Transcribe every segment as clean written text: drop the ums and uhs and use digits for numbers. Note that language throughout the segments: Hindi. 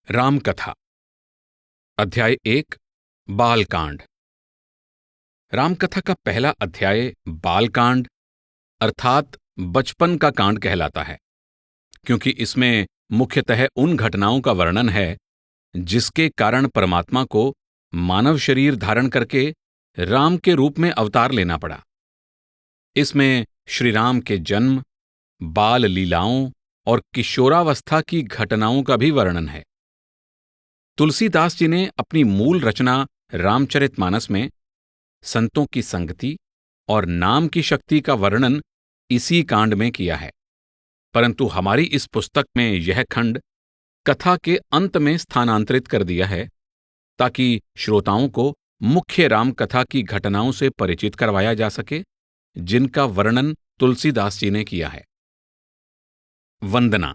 रामकथा अध्याय 1 बालकांड। रामकथा का पहला अध्याय बालकांड अर्थात बचपन का कांड कहलाता है, क्योंकि इसमें मुख्यतः उन घटनाओं का वर्णन है जिसके कारण परमात्मा को मानव शरीर धारण करके राम के रूप में अवतार लेना पड़ा। इसमें श्री राम के जन्म, बाल लीलाओं और किशोरावस्था की घटनाओं का भी वर्णन है। तुलसीदास जी ने अपनी मूल रचना रामचरितमानस में संतों की संगति और नाम की शक्ति का वर्णन इसी कांड में किया है, परंतु हमारी इस पुस्तक में यह खंड कथा के अंत में स्थानांतरित कर दिया है ताकि श्रोताओं को मुख्य राम कथा की घटनाओं से परिचित करवाया जा सके, जिनका वर्णन तुलसीदास जी ने किया है। वंदना।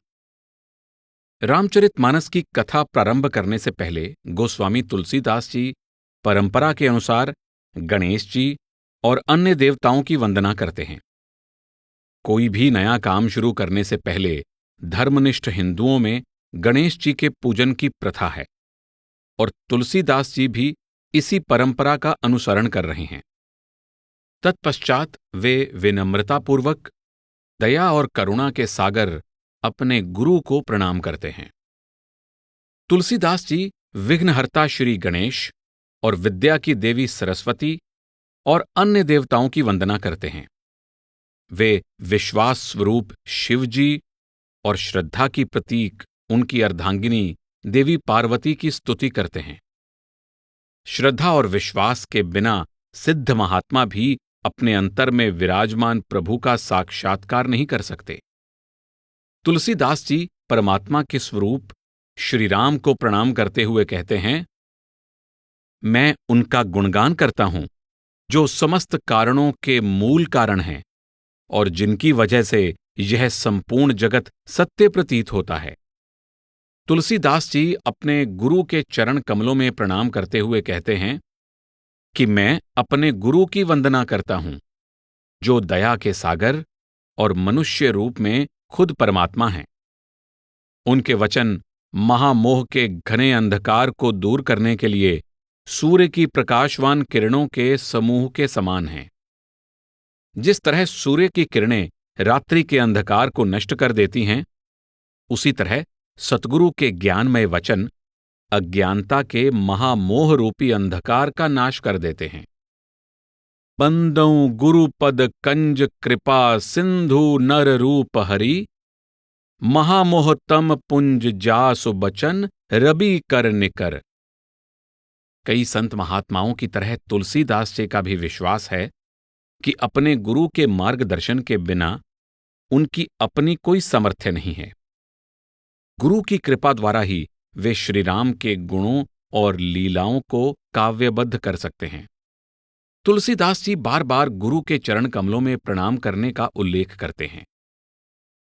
रामचरितमानस की कथा प्रारंभ करने से पहले गोस्वामी तुलसीदास जी परंपरा के अनुसार गणेश जी और अन्य देवताओं की वंदना करते हैं। कोई भी नया काम शुरू करने से पहले धर्मनिष्ठ हिंदुओं में गणेश जी के पूजन की प्रथा है और तुलसीदास जी भी इसी परंपरा का अनुसरण कर रहे हैं। तत्पश्चात वे विनम्रतापूर्वक दया और करुणा के सागर अपने गुरु को प्रणाम करते हैं। तुलसीदास जी विघ्नहर्ता श्री गणेश और विद्या की देवी सरस्वती और अन्य देवताओं की वंदना करते हैं। वे विश्वास स्वरूप शिव जी और श्रद्धा की प्रतीक उनकी अर्धांगिनी देवी पार्वती की स्तुति करते हैं। श्रद्धा और विश्वास के बिना सिद्ध महात्मा भी अपने अंतर में विराजमान प्रभु का साक्षात्कार नहीं कर सकते। तुलसीदास जी परमात्मा के स्वरूप श्री राम को प्रणाम करते हुए कहते हैं, मैं उनका गुणगान करता हूं जो समस्त कारणों के मूल कारण हैं और जिनकी वजह से यह संपूर्ण जगत सत्य प्रतीत होता है। तुलसीदास जी अपने गुरु के चरण कमलों में प्रणाम करते हुए कहते हैं कि मैं अपने गुरु की वंदना करता हूं जो दया के सागर और मनुष्य रूप में खुद परमात्मा हैं। उनके वचन महामोह के घने अंधकार को दूर करने के लिए सूर्य की प्रकाशवान किरणों के समूह के समान हैं। जिस तरह सूर्य की किरणें रात्रि के अंधकार को नष्ट कर देती हैं, उसी तरह सतगुरु के ज्ञानमय वचन अज्ञानता के महामोह रूपी अंधकार का नाश कर देते हैं। बंदौ गुरुपद कंज कृपा सिंधु नर रूप हरि, महामोहतम पुंज जासु बचन रबी कर निकर। कई संत महात्माओं की तरह तुलसीदास जी का भी विश्वास है कि अपने गुरु के मार्गदर्शन के बिना उनकी अपनी कोई सामर्थ्य नहीं है। गुरु की कृपा द्वारा ही वे श्री राम के गुणों और लीलाओं को काव्यबद्ध कर सकते हैं। तुलसीदास जी बार बार गुरु के चरण कमलों में प्रणाम करने का उल्लेख करते हैं।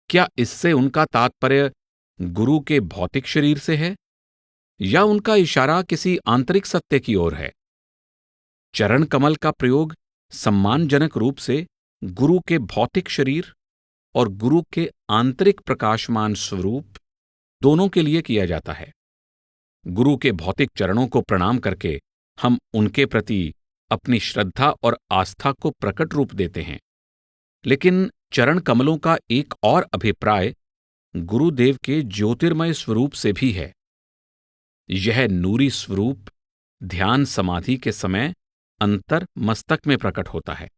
क्या इससे उनका तात्पर्य गुरु के भौतिक शरीर से है या उनका इशारा किसी आंतरिक सत्य की ओर है? चरण कमल का प्रयोग सम्मानजनक रूप से गुरु के भौतिक शरीर और गुरु के आंतरिक प्रकाशमान स्वरूप दोनों के लिए किया जाता है। गुरु के भौतिक चरणों को प्रणाम करके हम उनके प्रति अपनी श्रद्धा और आस्था को प्रकट रूप देते हैं, लेकिन चरण कमलों का एक और अभिप्राय गुरुदेव के ज्योतिर्मय स्वरूप से भी है। यह नूरी स्वरूप ध्यान समाधि के समय अंतर मस्तक में प्रकट होता है।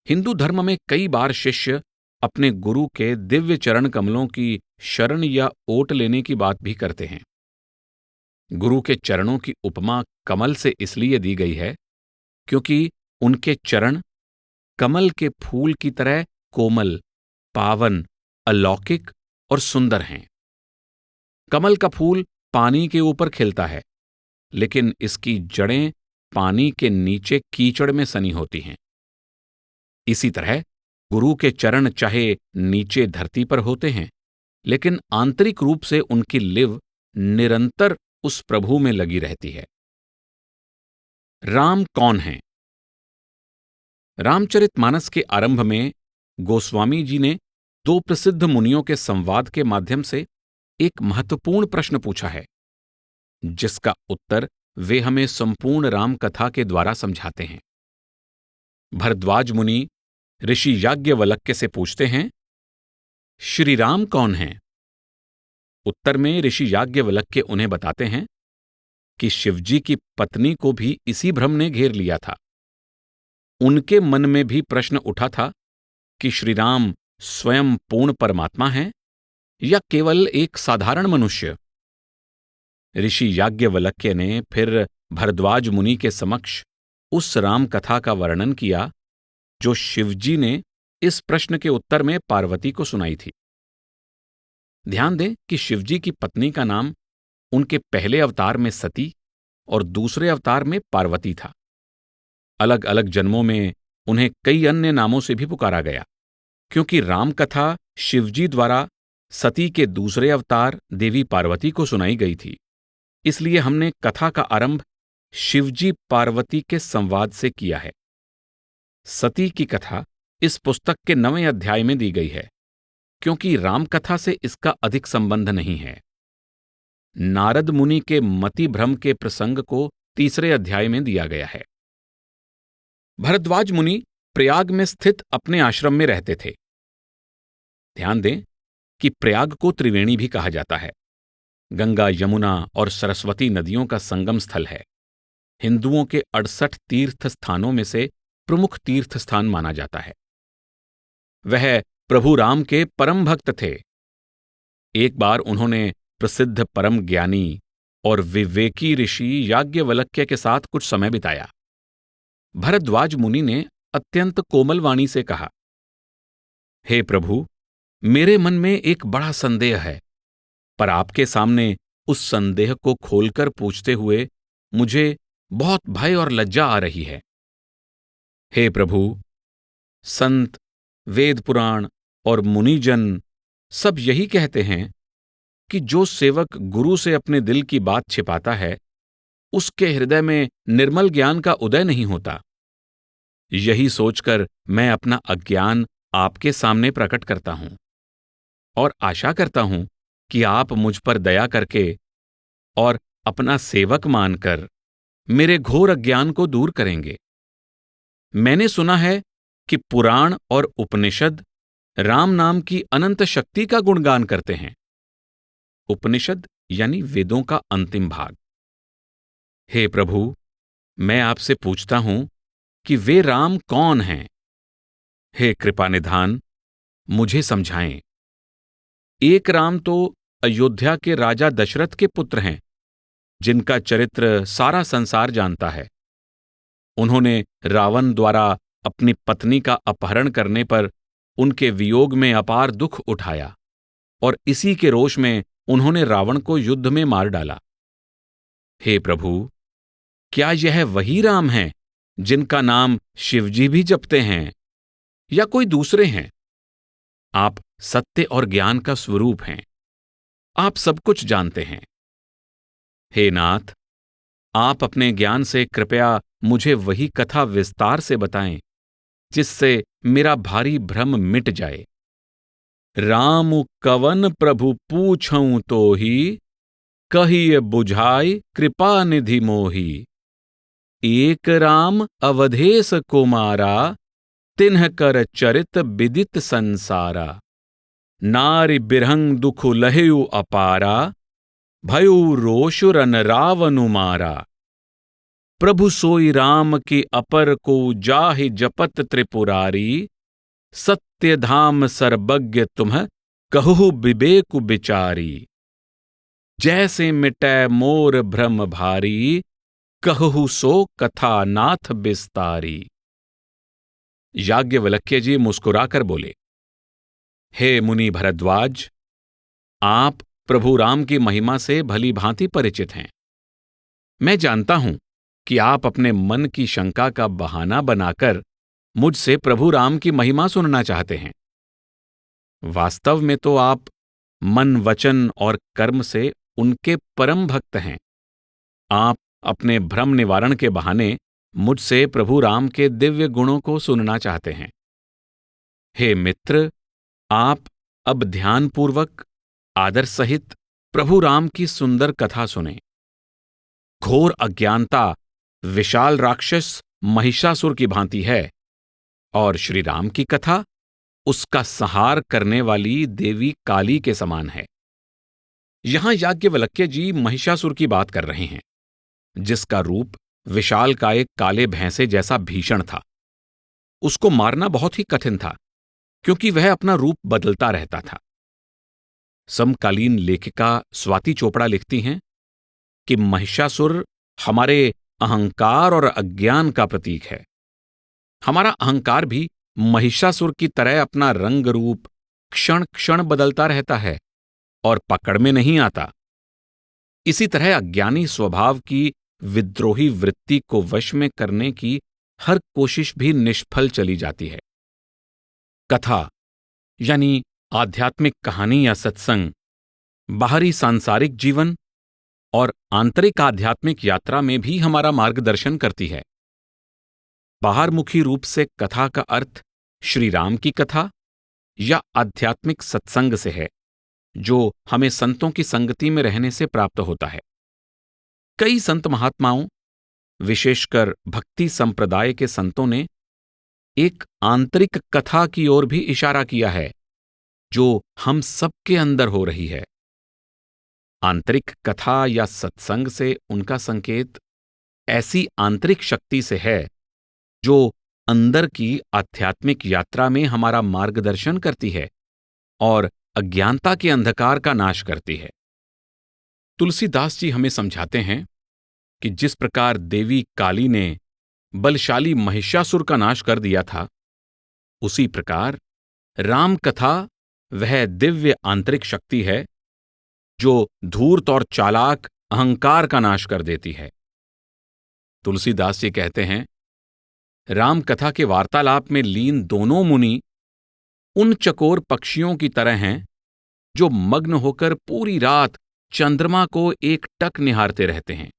हिंदू धर्म में कई बार शिष्य अपने गुरु के दिव्य चरण कमलों की शरण या ओट लेने की बात भी करते हैं। गुरु के चरणों की उपमा कमल से इसलिए दी गई है क्योंकि उनके चरण कमल के फूल की तरह कोमल, पावन, अलौकिक और सुंदर हैं। कमल का फूल पानी के ऊपर खिलता है, लेकिन इसकी जड़ें पानी के नीचे कीचड़ में सनी होती हैं। इसी तरह गुरु के चरण चाहे नीचे धरती पर होते हैं, लेकिन आंतरिक रूप से उनकी लिव निरंतर उस प्रभु में लगी रहती है। राम कौन हैं? रामचरितमानस के आरंभ में गोस्वामी जी ने दो प्रसिद्ध मुनियों के संवाद के माध्यम से एक महत्वपूर्ण प्रश्न पूछा है जिसका उत्तर वे हमें संपूर्ण राम कथा के द्वारा समझाते हैं। भरद्वाज मुनि ऋषि याज्ञवल्क्य से पूछते हैं, श्री राम कौन हैं? उत्तर में ऋषि याज्ञवल्क्य उन्हें बताते हैं कि शिवजी की पत्नी को भी इसी भ्रम ने घेर लिया था। उनके मन में भी प्रश्न उठा था कि श्री राम स्वयं पूर्ण परमात्मा हैं या केवल एक साधारण मनुष्य। ऋषि याज्ञवल्क्य ने फिर भरद्वाज मुनि के समक्ष उस राम कथा का वर्णन किया जो शिवजी ने इस प्रश्न के उत्तर में पार्वती को सुनाई थी। ध्यान दें कि शिवजी की पत्नी का नाम उनके पहले अवतार में सती और दूसरे अवतार में पार्वती था। अलग अलग जन्मों में उन्हें कई अन्य नामों से भी पुकारा गया। क्योंकि रामकथा शिवजी द्वारा सती के दूसरे अवतार देवी पार्वती को सुनाई गई थी, इसलिए हमने कथा का आरंभ शिवजी पार्वती के संवाद से किया है। सती की कथा इस पुस्तक के 9वें अध्याय में दी गई है, क्योंकि रामकथा से इसका अधिक संबंध नहीं है। नारद मुनि के मति भ्रम के प्रसंग को 3 अध्याय में दिया गया है। भरद्वाज मुनि प्रयाग में स्थित अपने आश्रम में रहते थे। ध्यान दें कि प्रयाग को त्रिवेणी भी कहा जाता है। गंगा, यमुना और सरस्वती नदियों का संगम स्थल है। हिंदुओं के 68 तीर्थ स्थानों में से प्रमुख तीर्थ स्थान माना जाता है। वह प्रभु राम के परम भक्त थे। एक बार उन्होंने प्रसिद्ध परम ज्ञानी और विवेकी ऋषि याज्ञवल्क्य के साथ कुछ समय बिताया। भरद्वाज मुनि ने अत्यंत कोमल वाणी से कहा, हे प्रभु, मेरे मन में एक बड़ा संदेह है, पर आपके सामने उस संदेह को खोलकर पूछते हुए मुझे बहुत भय और लज्जा आ रही है। हे प्रभु, संत, वेद पुराण और मुनिजन सब यही कहते हैं कि जो सेवक गुरु से अपने दिल की बात छिपाता है, उसके हृदय में निर्मल ज्ञान का उदय नहीं होता। यही सोचकर मैं अपना अज्ञान आपके सामने प्रकट करता हूं और आशा करता हूं कि आप मुझ पर दया करके और अपना सेवक मानकर मेरे घोर अज्ञान को दूर करेंगे। मैंने सुना है कि पुराण और उपनिषद राम नाम की अनंत शक्ति का गुणगान करते हैं। उपनिषद यानी वेदों का अंतिम भाग। हे प्रभु, मैं आपसे पूछता हूं कि वे राम कौन हैं? हे कृपानिधान, मुझे समझाएं। एक राम तो अयोध्या के राजा दशरथ के पुत्र हैं, जिनका चरित्र सारा संसार जानता है। उन्होंने रावण द्वारा अपनी पत्नी का अपहरण करने पर उनके वियोग में अपार दुख उठाया और इसी के रोष में उन्होंने रावण को युद्ध में मार डाला। हे प्रभु, क्या यह वही राम हैं जिनका नाम शिवजी भी जपते हैं या कोई दूसरे हैं? आप सत्य और ज्ञान का स्वरूप हैं। आप सब कुछ जानते हैं। हे नाथ, आप अपने ज्ञान से कृपया मुझे वही कथा विस्तार से बताएं जिससे मेरा भारी भ्रम मिट जाए। राम कवन प्रभु पूछऊं तो ही, कहिए बुझाई कृपा निधि मोही। एक राम अवधेश को मारा, तिन्ह कर चरित विदित संसारा। नारि बिरहंग दुख लहेउ अपारा, भयउ रोषुरन रावनु मारा। प्रभु सोई राम के अपर को जाहि जपत त्रिपुरारी। सत्य धाम सर्वज्ञ तुम्ह कहु विवेकु बिचारी। जैसे मिटै मोर भ्रम भारी, कहु सो कथा नाथ बिस्तारी। याज्ञवल्क्य जी मुस्कुराकर बोले, हे मुनि भरद्वाज, आप प्रभु राम की महिमा से भली भांति परिचित हैं। मैं जानता हूं कि आप अपने मन की शंका का बहाना बनाकर मुझसे प्रभु राम की महिमा सुनना चाहते हैं। वास्तव में तो आप मन, वचन और कर्म से उनके परम भक्त हैं। आप अपने भ्रम निवारण के बहाने मुझसे प्रभु राम के दिव्य गुणों को सुनना चाहते हैं। हे मित्र, आप अब ध्यानपूर्वक आदर सहित प्रभु राम की सुंदर कथा सुनें। घोर अज्ञानता विशाल राक्षस महिषासुर की भांति है, और श्री राम की कथा उसका संहार करने वाली देवी काली के समान है। यहां याज्ञवल्क्य जी महिषासुर की बात कर रहे हैं, जिसका रूप विशालकाय काले भैंसे जैसा भीषण था। उसको मारना बहुत ही कठिन था, क्योंकि वह अपना रूप बदलता रहता था। समकालीन लेखिका स्वाति चोपड़ा लिखती हैं कि महिषासुर हमारे अहंकार और अज्ञान का प्रतीक है। हमारा अहंकार भी महिषासुर की तरह अपना रंग रूप क्षण क्षण बदलता रहता है और पकड़ में नहीं आता। इसी तरह अज्ञानी स्वभाव की विद्रोही वृत्ति को वश में करने की हर कोशिश भी निष्फल चली जाती है। कथा यानी आध्यात्मिक कहानी या सत्संग बाहरी सांसारिक जीवन और आंतरिक आध्यात्मिक यात्रा में भी हमारा मार्गदर्शन करती है। बाहरमुखी रूप से कथा का अर्थ श्री राम की कथा या आध्यात्मिक सत्संग से है, जो हमें संतों की संगति में रहने से प्राप्त होता है। कई संत महात्माओं, विशेषकर भक्ति संप्रदाय के संतों ने एक आंतरिक कथा की ओर भी इशारा किया है, जो हम सबके अंदर हो रही है। आंतरिक कथा या सत्संग से उनका संकेत ऐसी आंतरिक शक्ति से है जो अंदर की आध्यात्मिक यात्रा में हमारा मार्गदर्शन करती है और अज्ञानता के अंधकार का नाश करती है। तुलसीदास जी हमें समझाते हैं कि जिस प्रकार देवी काली ने बलशाली महिषासुर का नाश कर दिया था, उसी प्रकार राम कथा वह दिव्य आंतरिक शक्ति है जो धूर्त और चालाक अहंकार का नाश कर देती है। तुलसीदास जी कहते हैं, राम कथा के वार्तालाप में लीन दोनों मुनि उन चकोर पक्षियों की तरह हैं जो मग्न होकर पूरी रात चंद्रमा को एकटक निहारते रहते हैं।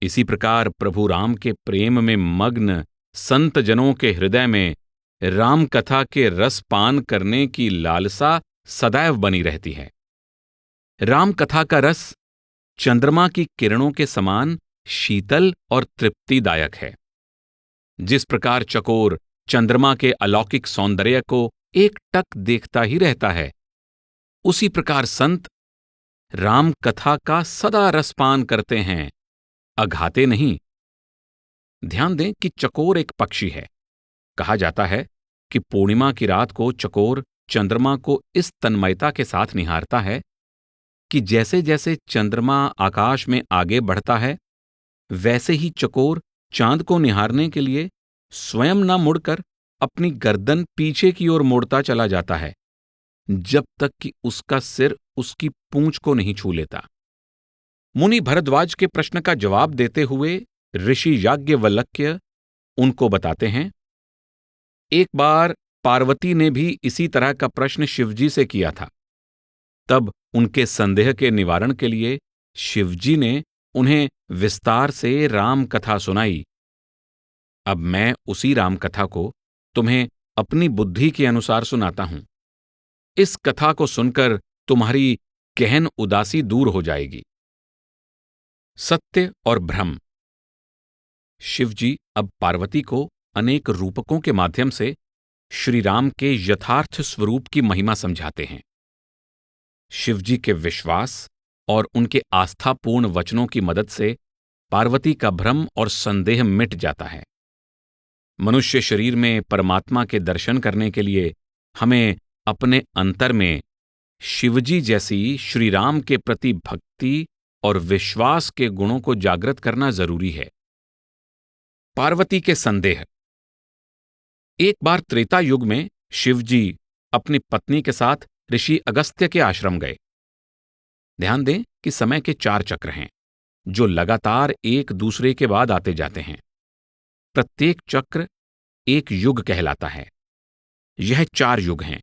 इसी प्रकार प्रभु राम के प्रेम में मग्न संत जनों के हृदय में राम कथा के रस पान करने की लालसा सदैव बनी रहती है। राम कथा का रस चंद्रमा की किरणों के समान शीतल और तृप्तिदायक है। जिस प्रकार चकोर चंद्रमा के अलौकिक सौंदर्य को एकटक देखता ही रहता है, उसी प्रकार संत राम कथा का सदा रसपान करते हैं, अघाते नहीं। ध्यान दें कि चकोर एक पक्षी है। कहा जाता है कि पूर्णिमा की रात को चकोर चंद्रमा को इस तन्मयता के साथ निहारता है कि जैसे जैसे चंद्रमा आकाश में आगे बढ़ता है, वैसे ही चकोर चांद को निहारने के लिए स्वयं न मुड़कर अपनी गर्दन पीछे की ओर मोड़ता चला जाता है, जब तक कि उसका सिर उसकी पूंछ को नहीं छू लेता। मुनि भरद्वाज के प्रश्न का जवाब देते हुए ऋषि याज्ञवल्क्य उनको बताते हैं, एक बार पार्वती ने भी इसी तरह का प्रश्न शिवजी से किया था। तब उनके संदेह के निवारण के लिए शिवजी ने उन्हें विस्तार से राम कथा सुनाई। अब मैं उसी राम कथा को तुम्हें अपनी बुद्धि के अनुसार सुनाता हूं। इस कथा को सुनकर तुम्हारी गहन उदासी दूर हो जाएगी। सत्य और भ्रम। शिवजी अब पार्वती को अनेक रूपकों के माध्यम से श्री राम के यथार्थ स्वरूप की महिमा समझाते हैं। शिवजी के विश्वास और उनके आस्थापूर्ण वचनों की मदद से पार्वती का भ्रम और संदेह मिट जाता है। मनुष्य शरीर में परमात्मा के दर्शन करने के लिए हमें अपने अंतर में शिवजी जैसी श्री राम के प्रति भक्ति और विश्वास के गुणों को जागृत करना जरूरी है। पार्वती के संदेह। एक बार त्रेता युग में शिवजी अपनी पत्नी के साथ ऋषि अगस्त्य के आश्रम गए। ध्यान दें कि समय के 4 चक्र हैं, जो लगातार एक दूसरे के बाद आते जाते हैं। प्रत्येक चक्र एक युग कहलाता है। यह 4 युग हैं: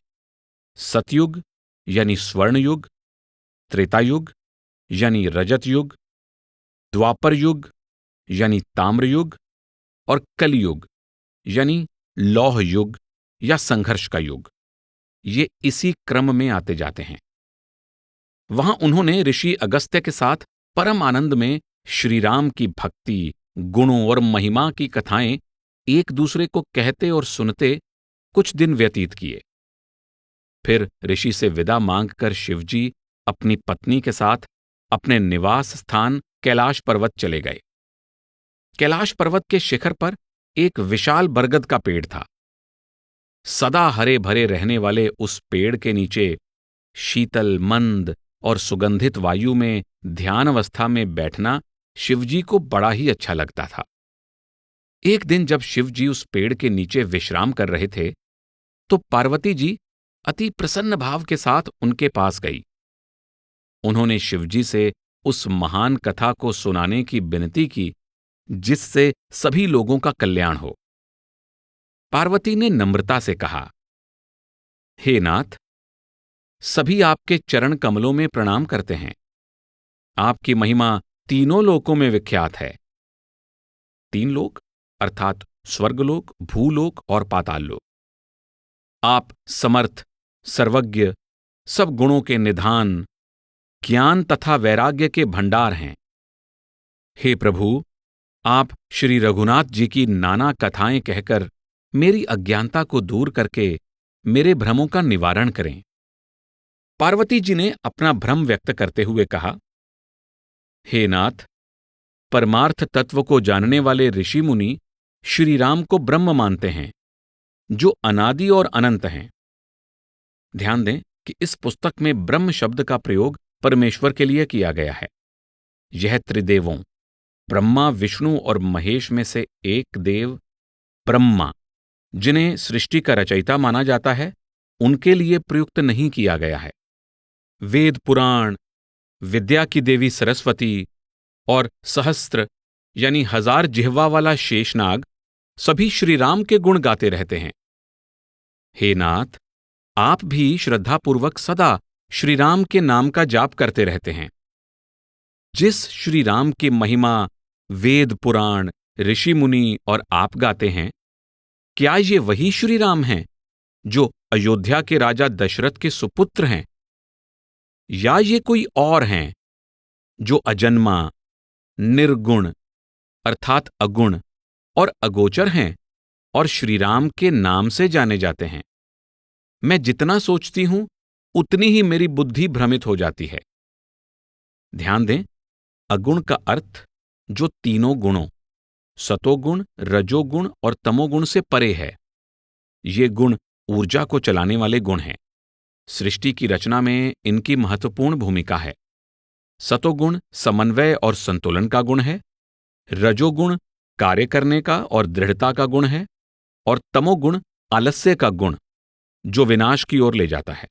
सतयुग यानी स्वर्ण युग, त्रेता युग यानी रजत युग, द्वापर युग यानी ताम्र युग और कलयुग यानी लौह युग या संघर्ष का युग। ये इसी क्रम में आते जाते हैं। वहां उन्होंने ऋषि अगस्त्य के साथ परम आनंद में श्री राम की भक्ति, गुणों और महिमा की कथाएं एक दूसरे को कहते और सुनते कुछ दिन व्यतीत किए। फिर ऋषि से विदा मांगकर शिवजी अपनी पत्नी के साथ अपने निवास स्थान कैलाश पर्वत चले गए। कैलाश पर्वत के शिखर पर एक विशाल बरगद का पेड़ था। सदा हरे भरे रहने वाले उस पेड़ के नीचे शीतल, मंद और सुगंधित वायु में ध्यान अवस्था में बैठना शिवजी को बड़ा ही अच्छा लगता था। एक दिन जब शिवजी उस पेड़ के नीचे विश्राम कर रहे थे, तो पार्वती जी अति प्रसन्न भाव के साथ उनके पास गई। उन्होंने शिवजी से उस महान कथा को सुनाने की विनती की जिससे सभी लोगों का कल्याण हो। पार्वती ने नम्रता से कहा, हे नाथ, सभी आपके चरण कमलों में प्रणाम करते हैं। आपकी महिमा तीनों लोकों में विख्यात है। 3 लोक अर्थात स्वर्गलोक, भूलोक और पाताल लोक। आप समर्थ, सर्वज्ञ, सब गुणों के निधान, ज्ञान तथा वैराग्य के भंडार हैं। हे प्रभु, आप श्री रघुनाथ जी की नाना कथाएं कहकर मेरी अज्ञानता को दूर करके मेरे भ्रमों का निवारण करें। पार्वती जी ने अपना भ्रम व्यक्त करते हुए कहा, हे नाथ, परमार्थ तत्व को जानने वाले ऋषि मुनि श्री राम को ब्रह्म मानते हैं, जो अनादि और अनंत हैं। ध्यान दें कि इस पुस्तक में ब्रह्म शब्द का प्रयोग परमेश्वर के लिए किया गया है। यह त्रिदेवों ब्रह्मा, विष्णु और महेश में से एक देव ब्रह्मा, जिन्हें सृष्टि का रचयिता माना जाता है, उनके लिए प्रयुक्त नहीं किया गया है। वेद, पुराण, विद्या की देवी सरस्वती और सहस्त्र यानी 1000 जिह्वा वाला शेषनाग सभी श्री राम के गुण गाते रहते हैं। हे नाथ, आप भी श्रद्धापूर्वक सदा श्री राम के नाम का जाप करते रहते हैं। जिस श्री राम की महिमा वेद, पुराण, ऋषि मुनि और आप गाते हैं, क्या ये वही श्री राम हैं जो अयोध्या के राजा दशरथ के सुपुत्र हैं, या ये कोई और हैं जो अजन्मा, निर्गुण अर्थात अगुण और अगोचर हैं और श्री राम के नाम से जाने जाते हैं? मैं जितना सोचती हूं उतनी ही मेरी बुद्धि भ्रमित हो जाती है। ध्यान दें, अगुण का अर्थ जो तीनों गुणों सतोगुण, रजोगुण और तमोगुण से परे है। ये गुण ऊर्जा को चलाने वाले गुण हैं। सृष्टि की रचना में इनकी महत्वपूर्ण भूमिका है। सतोगुण समन्वय और संतुलन का गुण है, रजोगुण कार्य करने का और दृढ़ता का गुण है, और तमोगुण आलस्य का गुण जो विनाश की ओर ले जाता है।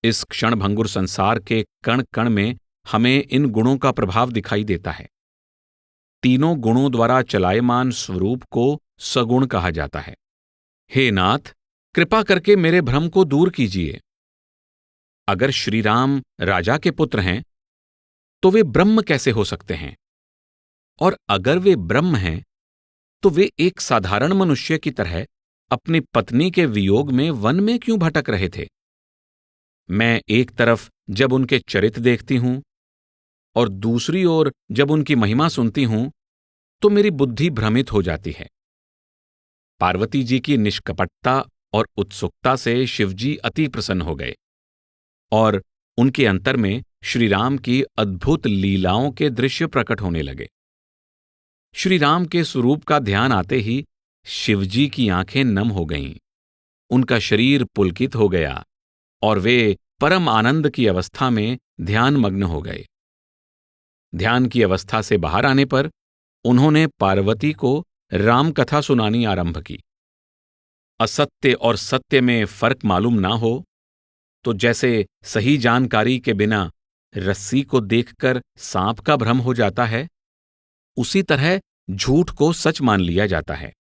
इस क्षणभंगुर संसार के कण कण में हमें इन गुणों का प्रभाव दिखाई देता है। तीनों गुणों द्वारा चलायमान स्वरूप को सगुण कहा जाता है। हे नाथ, कृपा करके मेरे भ्रम को दूर कीजिए। अगर श्री राम राजा के पुत्र हैं तो वे ब्रह्म कैसे हो सकते हैं? और अगर वे ब्रह्म हैं तो वे एक साधारण मनुष्य की तरह अपनी पत्नी के वियोग में वन में क्यों भटक रहे थे? मैं एक तरफ जब उनके चरित्र देखती हूं और दूसरी ओर जब उनकी महिमा सुनती हूं तो मेरी बुद्धि भ्रमित हो जाती है। पार्वती जी की निष्कपटता और उत्सुकता से शिवजी अति प्रसन्न हो गए और उनके अंतर में श्री राम की अद्भुत लीलाओं के दृश्य प्रकट होने लगे। श्री राम के स्वरूप का ध्यान आते ही शिवजी की आंखें नम हो गईं, उनका शरीर पुलकित हो गया और वे परम आनंद की अवस्था में ध्यानमग्न हो गए। ध्यान की अवस्था से बाहर आने पर उन्होंने पार्वती को राम कथा सुनानी आरंभ की। असत्य और सत्य में फर्क मालूम ना हो तो जैसे सही जानकारी के बिना रस्सी को देखकर सांप का भ्रम हो जाता है, उसी तरह झूठ को सच मान लिया जाता है।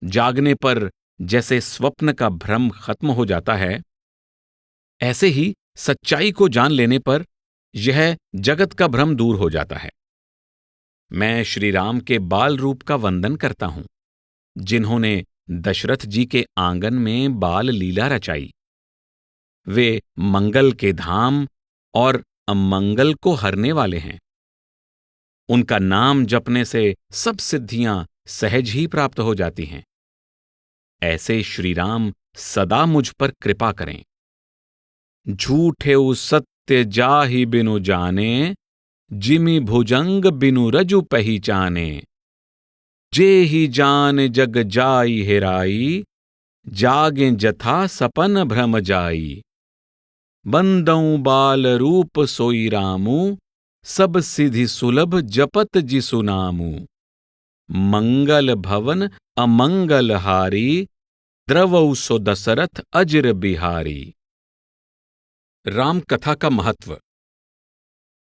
जागने पर जैसे स्वप्न का भ्रम खत्म हो जाता है, ऐसे ही सच्चाई को जान लेने पर यह जगत का भ्रम दूर हो जाता है। मैं श्री राम के बाल रूप का वंदन करता हूं, जिन्होंने दशरथ जी के आंगन में बाल लीला रचाई। वे मंगल के धाम और अमंगल को हरने वाले हैं। उनका नाम जपने से सब सिद्धियां सहज ही प्राप्त हो जाती हैं। ऐसे श्री राम सदा मुझ पर कृपा करें। झूठेउ सत्य जाहि बिनु जाने, जिमि भुजंग बिनु रजु पहिचाने। जेहि जान जग जाई हेराई, जागे जथा सपन भ्रम जाई। बंदऊ बाल रूप सोई रामू, सब सिधि सुलभ जपत जिसु नामू। मंगल भवन अमंगल हारी, द्रवऊ सो दशरथ अजिर बिहारी। राम कथा का महत्व।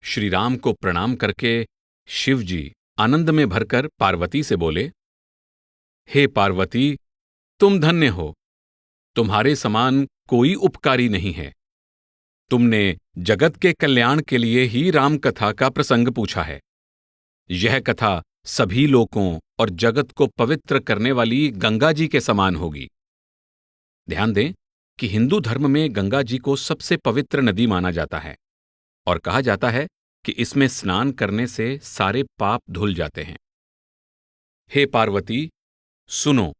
श्री राम को प्रणाम करके शिव जी आनंद में भरकर पार्वती से बोले, हे पार्वती, तुम धन्य हो। तुम्हारे समान कोई उपकारी नहीं है। तुमने जगत के कल्याण के लिए ही राम कथा का प्रसंग पूछा है। यह कथा सभी लोकों और जगत को पवित्र करने वाली गंगा जी के समान होगी। ध्यान दें कि हिंदू धर्म में गंगा जी को सबसे पवित्र नदी माना जाता है और कहा जाता है कि इसमें स्नान करने से सारे पाप धुल जाते हैं। हे पार्वती, सुनो।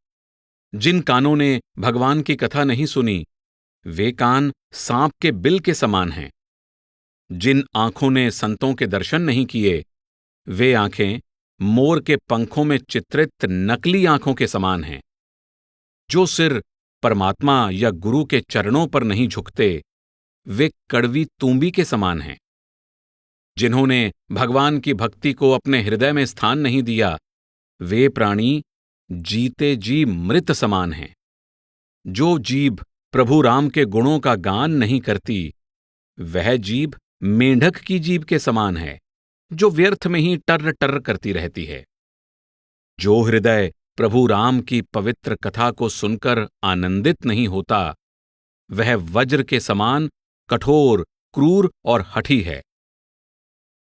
जिन कानों ने भगवान की कथा नहीं सुनी, वे कान सांप के बिल के समान हैं। जिन आंखों ने संतों के दर्शन नहीं किए, वे आंखें मोर के पंखों में चित्रित नकली आंखों के समान हैं। जो सिर परमात्मा या गुरु के चरणों पर नहीं झुकते, वे कड़वी तूंबी के समान हैं। जिन्होंने भगवान की भक्ति को अपने हृदय में स्थान नहीं दिया, वे प्राणी जीते जी मृत समान हैं। जो जीभ प्रभु राम के गुणों का गान नहीं करती, वह जीभ मेंढक की जीभ के समान है, जो व्यर्थ में ही टर्र टर्र करती रहती है। जो हृदय प्रभु राम की पवित्र कथा को सुनकर आनंदित नहीं होता, वह वज्र के समान कठोर, क्रूर और हठी है।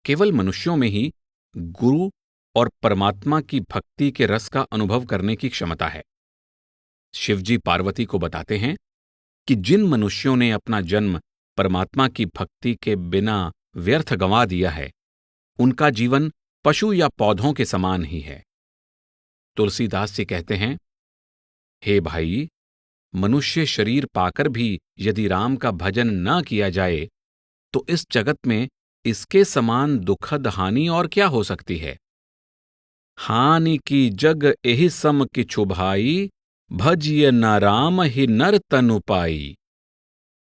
केवल मनुष्यों में ही गुरु और परमात्मा की भक्ति के रस का अनुभव करने की क्षमता है। शिवजी पार्वती को बताते हैं कि जिन मनुष्यों ने अपना जन्म परमात्मा की भक्ति के बिना व्यर्थ गंवा दिया है, उनका जीवन पशु या पौधों के समान ही है। तुलसीदास जी कहते हैं, हे भाई, मनुष्य शरीर पाकर भी यदि राम का भजन न किया जाए, तो इस जगत में इसके समान दुखद हानि और क्या हो सकती है। हानि की जग एहि सम किछु भाई, भजिय न राम ही नर तनु पाई।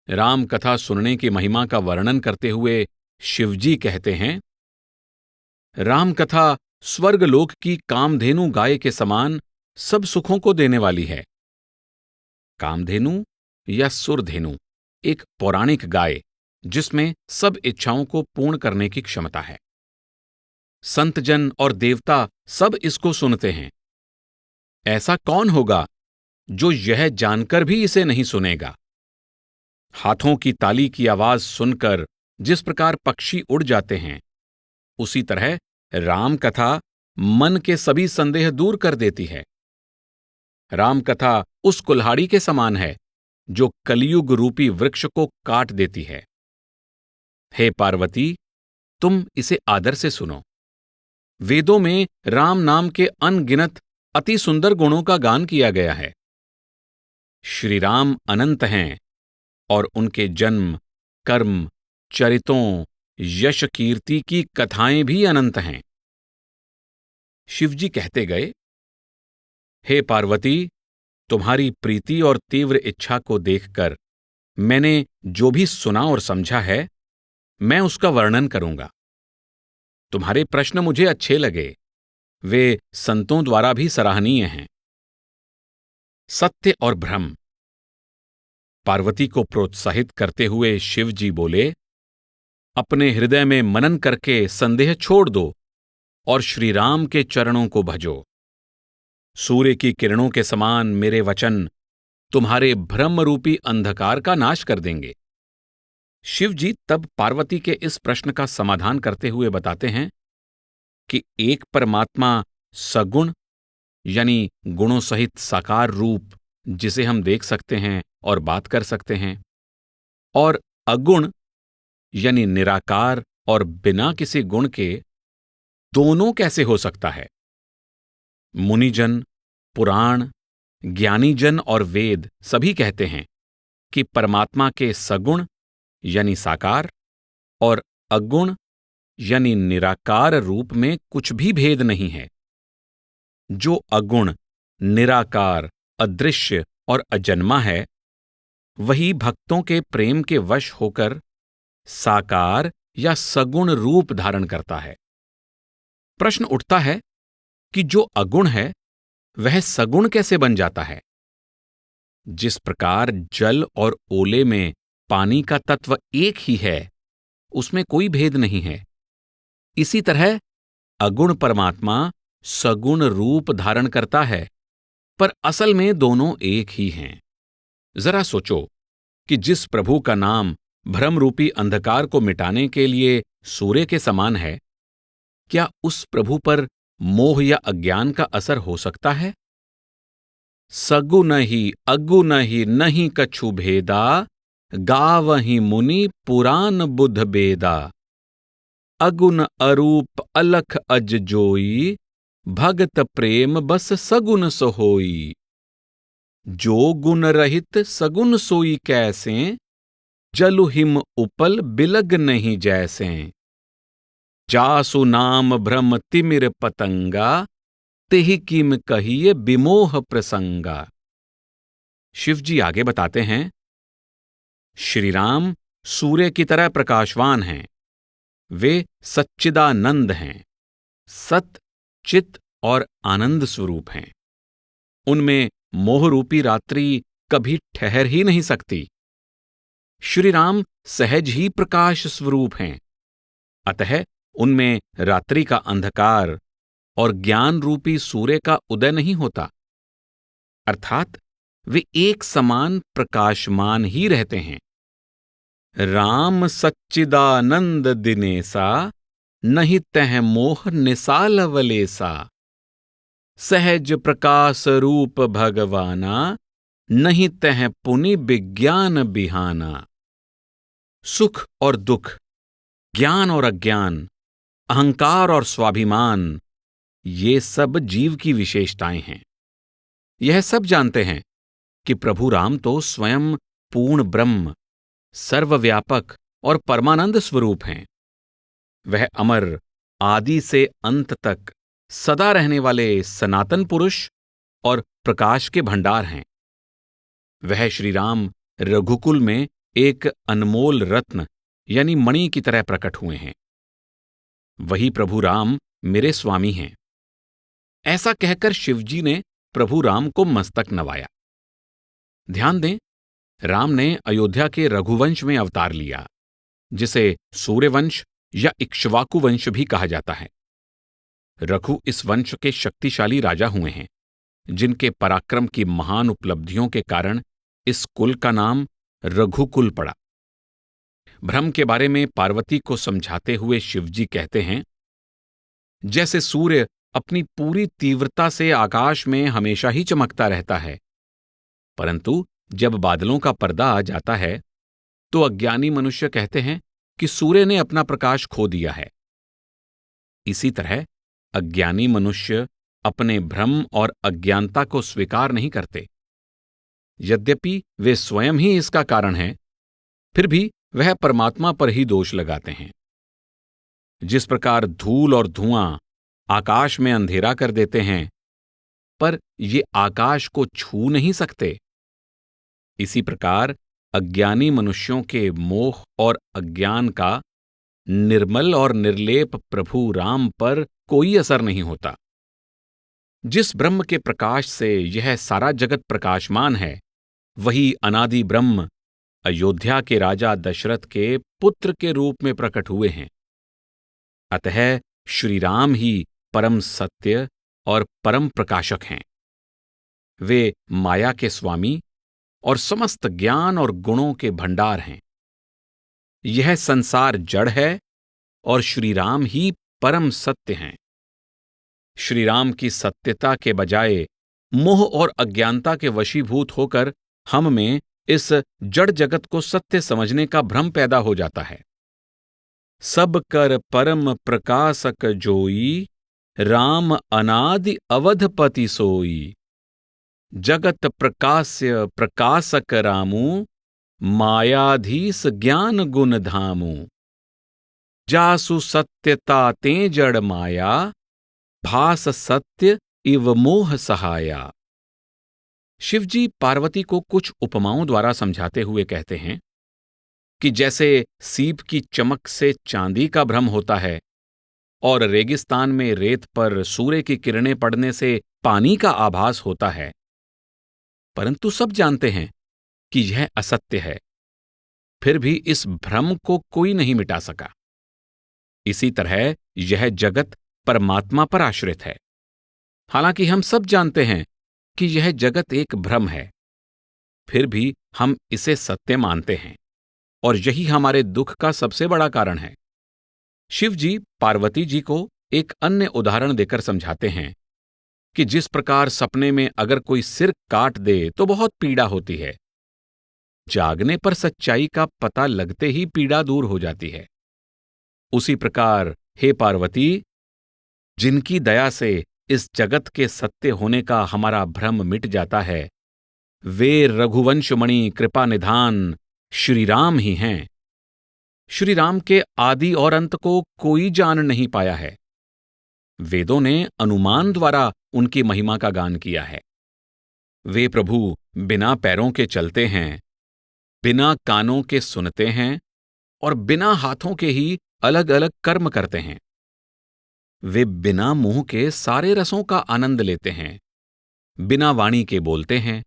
राम कथा सुनने की महिमा का वर्णन करते हुए शिवजी कहते हैं, राम कथा स्वर्गलोक की कामधेनु गाय के समान सब सुखों को देने वाली है। कामधेनु या सुरधेनु एक पौराणिक गाय जिसमें सब इच्छाओं को पूर्ण करने की क्षमता है। संतजन और देवता सब इसको सुनते हैं। ऐसा कौन होगा जो यह जानकर भी इसे नहीं सुनेगा। हाथों की ताली की आवाज सुनकर जिस प्रकार पक्षी उड़ जाते हैं, उसी तरह राम कथा मन के सभी संदेह दूर कर देती है। राम कथा उस कुल्हाड़ी के समान है जो कलियुग रूपी वृक्ष को काट देती है। हे पार्वती, तुम इसे आदर से सुनो। वेदों में राम नाम के अनगिनत अति सुंदर गुणों का गान किया गया है। श्री राम अनंत हैं और उनके जन्म, कर्म, चरितों, यश कीर्ति की कथाएं भी अनंत हैं। शिवजी कहते गए, हे पार्वती, तुम्हारी प्रीति और तीव्र इच्छा को देखकर मैंने जो भी सुना और समझा है, मैं उसका वर्णन करूंगा। तुम्हारे प्रश्न मुझे अच्छे लगे, वे संतों द्वारा भी सराहनीय हैं। सत्य और भ्रम। पार्वती को प्रोत्साहित करते हुए शिव जी बोले, अपने हृदय में मनन करके संदेह छोड़ दो और श्री राम के चरणों को भजो। सूर्य की किरणों के समान मेरे वचन तुम्हारे भ्रम रूपी अंधकार का नाश कर देंगे। शिव जी तब पार्वती के इस प्रश्न का समाधान करते हुए बताते हैं कि एक परमात्मा सगुण यानी गुणों सहित साकार रूप, जिसे हम देख सकते हैं और बात कर सकते हैं, और अगुण यानी निराकार और बिना किसी गुण के दोनों कैसे हो सकता है? मुनिजन, पुराण, ज्ञानीजन और वेद सभी कहते हैं कि परमात्मा के सगुण यानी साकार और अगुण यानी निराकार रूप में कुछ भी भेद नहीं है। जो अगुण, निराकार, अदृश्य और अजन्मा है, वही भक्तों के प्रेम के वश होकर साकार या सगुण रूप धारण करता है। प्रश्न उठता है कि जो अगुण है वह सगुण कैसे बन जाता है? जिस प्रकार जल और ओले में पानी का तत्व एक ही है, उसमें कोई भेद नहीं है, इसी तरह अगुण परमात्मा सगुण रूप धारण करता है, पर असल में दोनों एक ही हैं। जरा सोचो कि जिस प्रभु का नाम भ्रमरूपी अंधकार को मिटाने के लिए सूर्य के समान है, क्या उस प्रभु पर मोह या अज्ञान का असर हो सकता है? सगुन ही अगुन ही नहीं कछु भेदा, गावहि मुनि पुराण बुध बेदा। अगुन अरूप अलख अज जोई, भगत प्रेम बस सगुन सोहोई। जो गुण रहित सगुन सोई कैसे, जलु हिम उपल बिलग नहीं जैसे। जासु नाम भ्रम तिमिर पतंगा, तेहि किम कहिए विमोह प्रसंगा। शिवजी आगे बताते हैं, श्री राम सूर्य की तरह प्रकाशवान हैं। वे सच्चिदानंद हैं, सत, चित और आनंद स्वरूप हैं। उनमें मोहरूपी रात्रि कभी ठहर ही नहीं सकती। श्री राम सहज ही प्रकाश स्वरूप हैं, अतः उनमें रात्रि का अंधकार और ज्ञान रूपी सूर्य का उदय नहीं होता। अर्थात वे एक समान प्रकाशमान ही रहते हैं। राम सच्चिदानंद दिनेसा, नहीं तह मोह निसालवलेसा। सहज प्रकाश रूप भगवाना, नहीं तह पुनि विज्ञान बिहाना। सुख और दुख, ज्ञान और अज्ञान, अहंकार और स्वाभिमान, ये सब जीव की विशेषताएं हैं। यह सब जानते हैं कि प्रभु राम तो स्वयं पूर्ण ब्रह्म, सर्वव्यापक और परमानंद स्वरूप हैं। वह अमर, आदि से अंत तक सदा रहने वाले सनातन पुरुष और प्रकाश के भंडार हैं। वह श्री राम रघुकुल में एक अनमोल रत्न यानी मणि की तरह प्रकट हुए हैं। वही प्रभु राम मेरे स्वामी हैं। ऐसा कहकर शिवजी ने प्रभु राम को मस्तक नवाया। ध्यान दें, राम ने अयोध्या के रघुवंश में अवतार लिया, जिसे सूर्यवंश या इक्ष्वाकु वंश भी कहा जाता है। रघु इस वंश के शक्तिशाली राजा हुए हैं, जिनके पराक्रम की महान उपलब्धियों के कारण इस कुल का नाम रघुकुल पड़ा। भ्रम के बारे में पार्वती को समझाते हुए शिवजी कहते हैं, जैसे सूर्य अपनी पूरी तीव्रता से आकाश में हमेशा ही चमकता रहता है, परंतु जब बादलों का पर्दा आ जाता है तो अज्ञानी मनुष्य कहते हैं कि सूर्य ने अपना प्रकाश खो दिया है। इसी तरह अज्ञानी मनुष्य अपने भ्रम और अज्ञानता को स्वीकार नहीं करते। यद्यपि वे स्वयं ही इसका कारण हैं, फिर भी वह परमात्मा पर ही दोष लगाते हैं। जिस प्रकार धूल और धुआं आकाश में अंधेरा कर देते हैं, पर ये आकाश को छू नहीं सकते, इसी प्रकार अज्ञानी मनुष्यों के मोह और अज्ञान का निर्मल और निर्लेप प्रभु राम पर कोई असर नहीं होता। जिस ब्रह्म के प्रकाश से यह सारा जगत प्रकाशमान है, वही अनादि ब्रह्म अयोध्या के राजा दशरथ के पुत्र के रूप में प्रकट हुए हैं। अतः श्री राम ही परम सत्य और परम प्रकाशक हैं। वे माया के स्वामी और समस्त ज्ञान और गुणों के भंडार हैं। यह संसार जड़ है और श्री राम ही परम सत्य हैं। श्री राम की सत्यता के बजाय मोह और अज्ञानता के वशीभूत होकर हम में इस जड़ जगत को सत्य समझने का भ्रम पैदा हो जाता है। सब कर परम प्रकाशक जोई, राम अनादि अवधपति सोई। जगत प्रकाश्य प्रकाशक रामू, मायाधीश ज्ञान गुण धामू। जासु सत्यता ते जड़ माया, भास सत्य इव मोह सहाया। शिवजी पार्वती को कुछ उपमाओं द्वारा समझाते हुए कहते हैं कि जैसे सीप की चमक से चांदी का भ्रम होता है और रेगिस्तान में रेत पर सूर्य की किरणें पड़ने से पानी का आभास होता है, परंतु सब जानते हैं कि यह असत्य है, फिर भी इस भ्रम को कोई नहीं मिटा सका। इसी तरह यह जगत परमात्मा पर आश्रित है। हालांकि हम सब जानते हैं कि यह जगत एक भ्रम है, फिर भी हम इसे सत्य मानते हैं और यही हमारे दुख का सबसे बड़ा कारण है। शिव जी पार्वती जी को एक अन्य उदाहरण देकर समझाते हैं कि जिस प्रकार सपने में अगर कोई सिर काट दे तो बहुत पीड़ा होती है, जागने पर सच्चाई का पता लगते ही पीड़ा दूर हो जाती है। उसी प्रकार हे पार्वती, जिनकी दया से इस जगत के सत्य होने का हमारा भ्रम मिट जाता है, वे रघुवंशमणि कृपा निधान श्री राम ही हैं। श्री राम के आदि और अंत को कोई जान नहीं पाया है। वेदों ने अनुमान द्वारा उनकी महिमा का गान किया है। वे प्रभु बिना पैरों के चलते हैं, बिना कानों के सुनते हैं और बिना हाथों के ही अलग अलग कर्म करते हैं। वे बिना मुंह के सारे रसों का आनंद लेते हैं, बिना वाणी के बोलते हैं,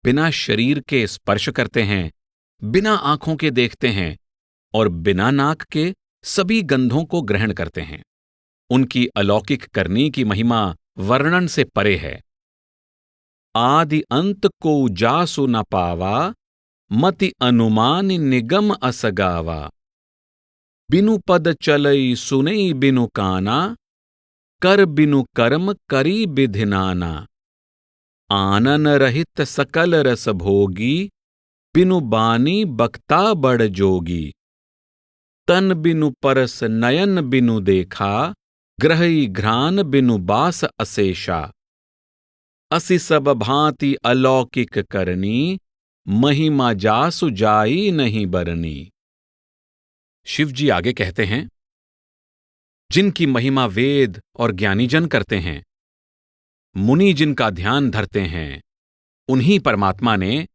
बिना शरीर के स्पर्श करते हैं, बिना आंखों के देखते हैं और बिना नाक के सभी गंधों को ग्रहण करते हैं। उनकी अलौकिक करनी की महिमा वर्णन से परे है। आदि अंत को जासु न पावा, मति अनुमान निगम असगावा। बिनु पद चलई सुनई बिनु काना, कर बिनु कर्म करी विधि नाना। आनन रहित सकल रस भोगी, बिनु बानी बक्ता बड़ जोगी। तन बिनु परस नयन बिनु देखा, ग्रही घ्राण बिनु बास अशेषा। असि सब भांति अलौकिक करनी, महिमा जासु जाई नहीं बरनी। शिव जी आगे कहते हैं, जिनकी महिमा वेद और ज्ञानीजन करते हैं, मुनि जिनका ध्यान धरते हैं, उन्हीं परमात्मा ने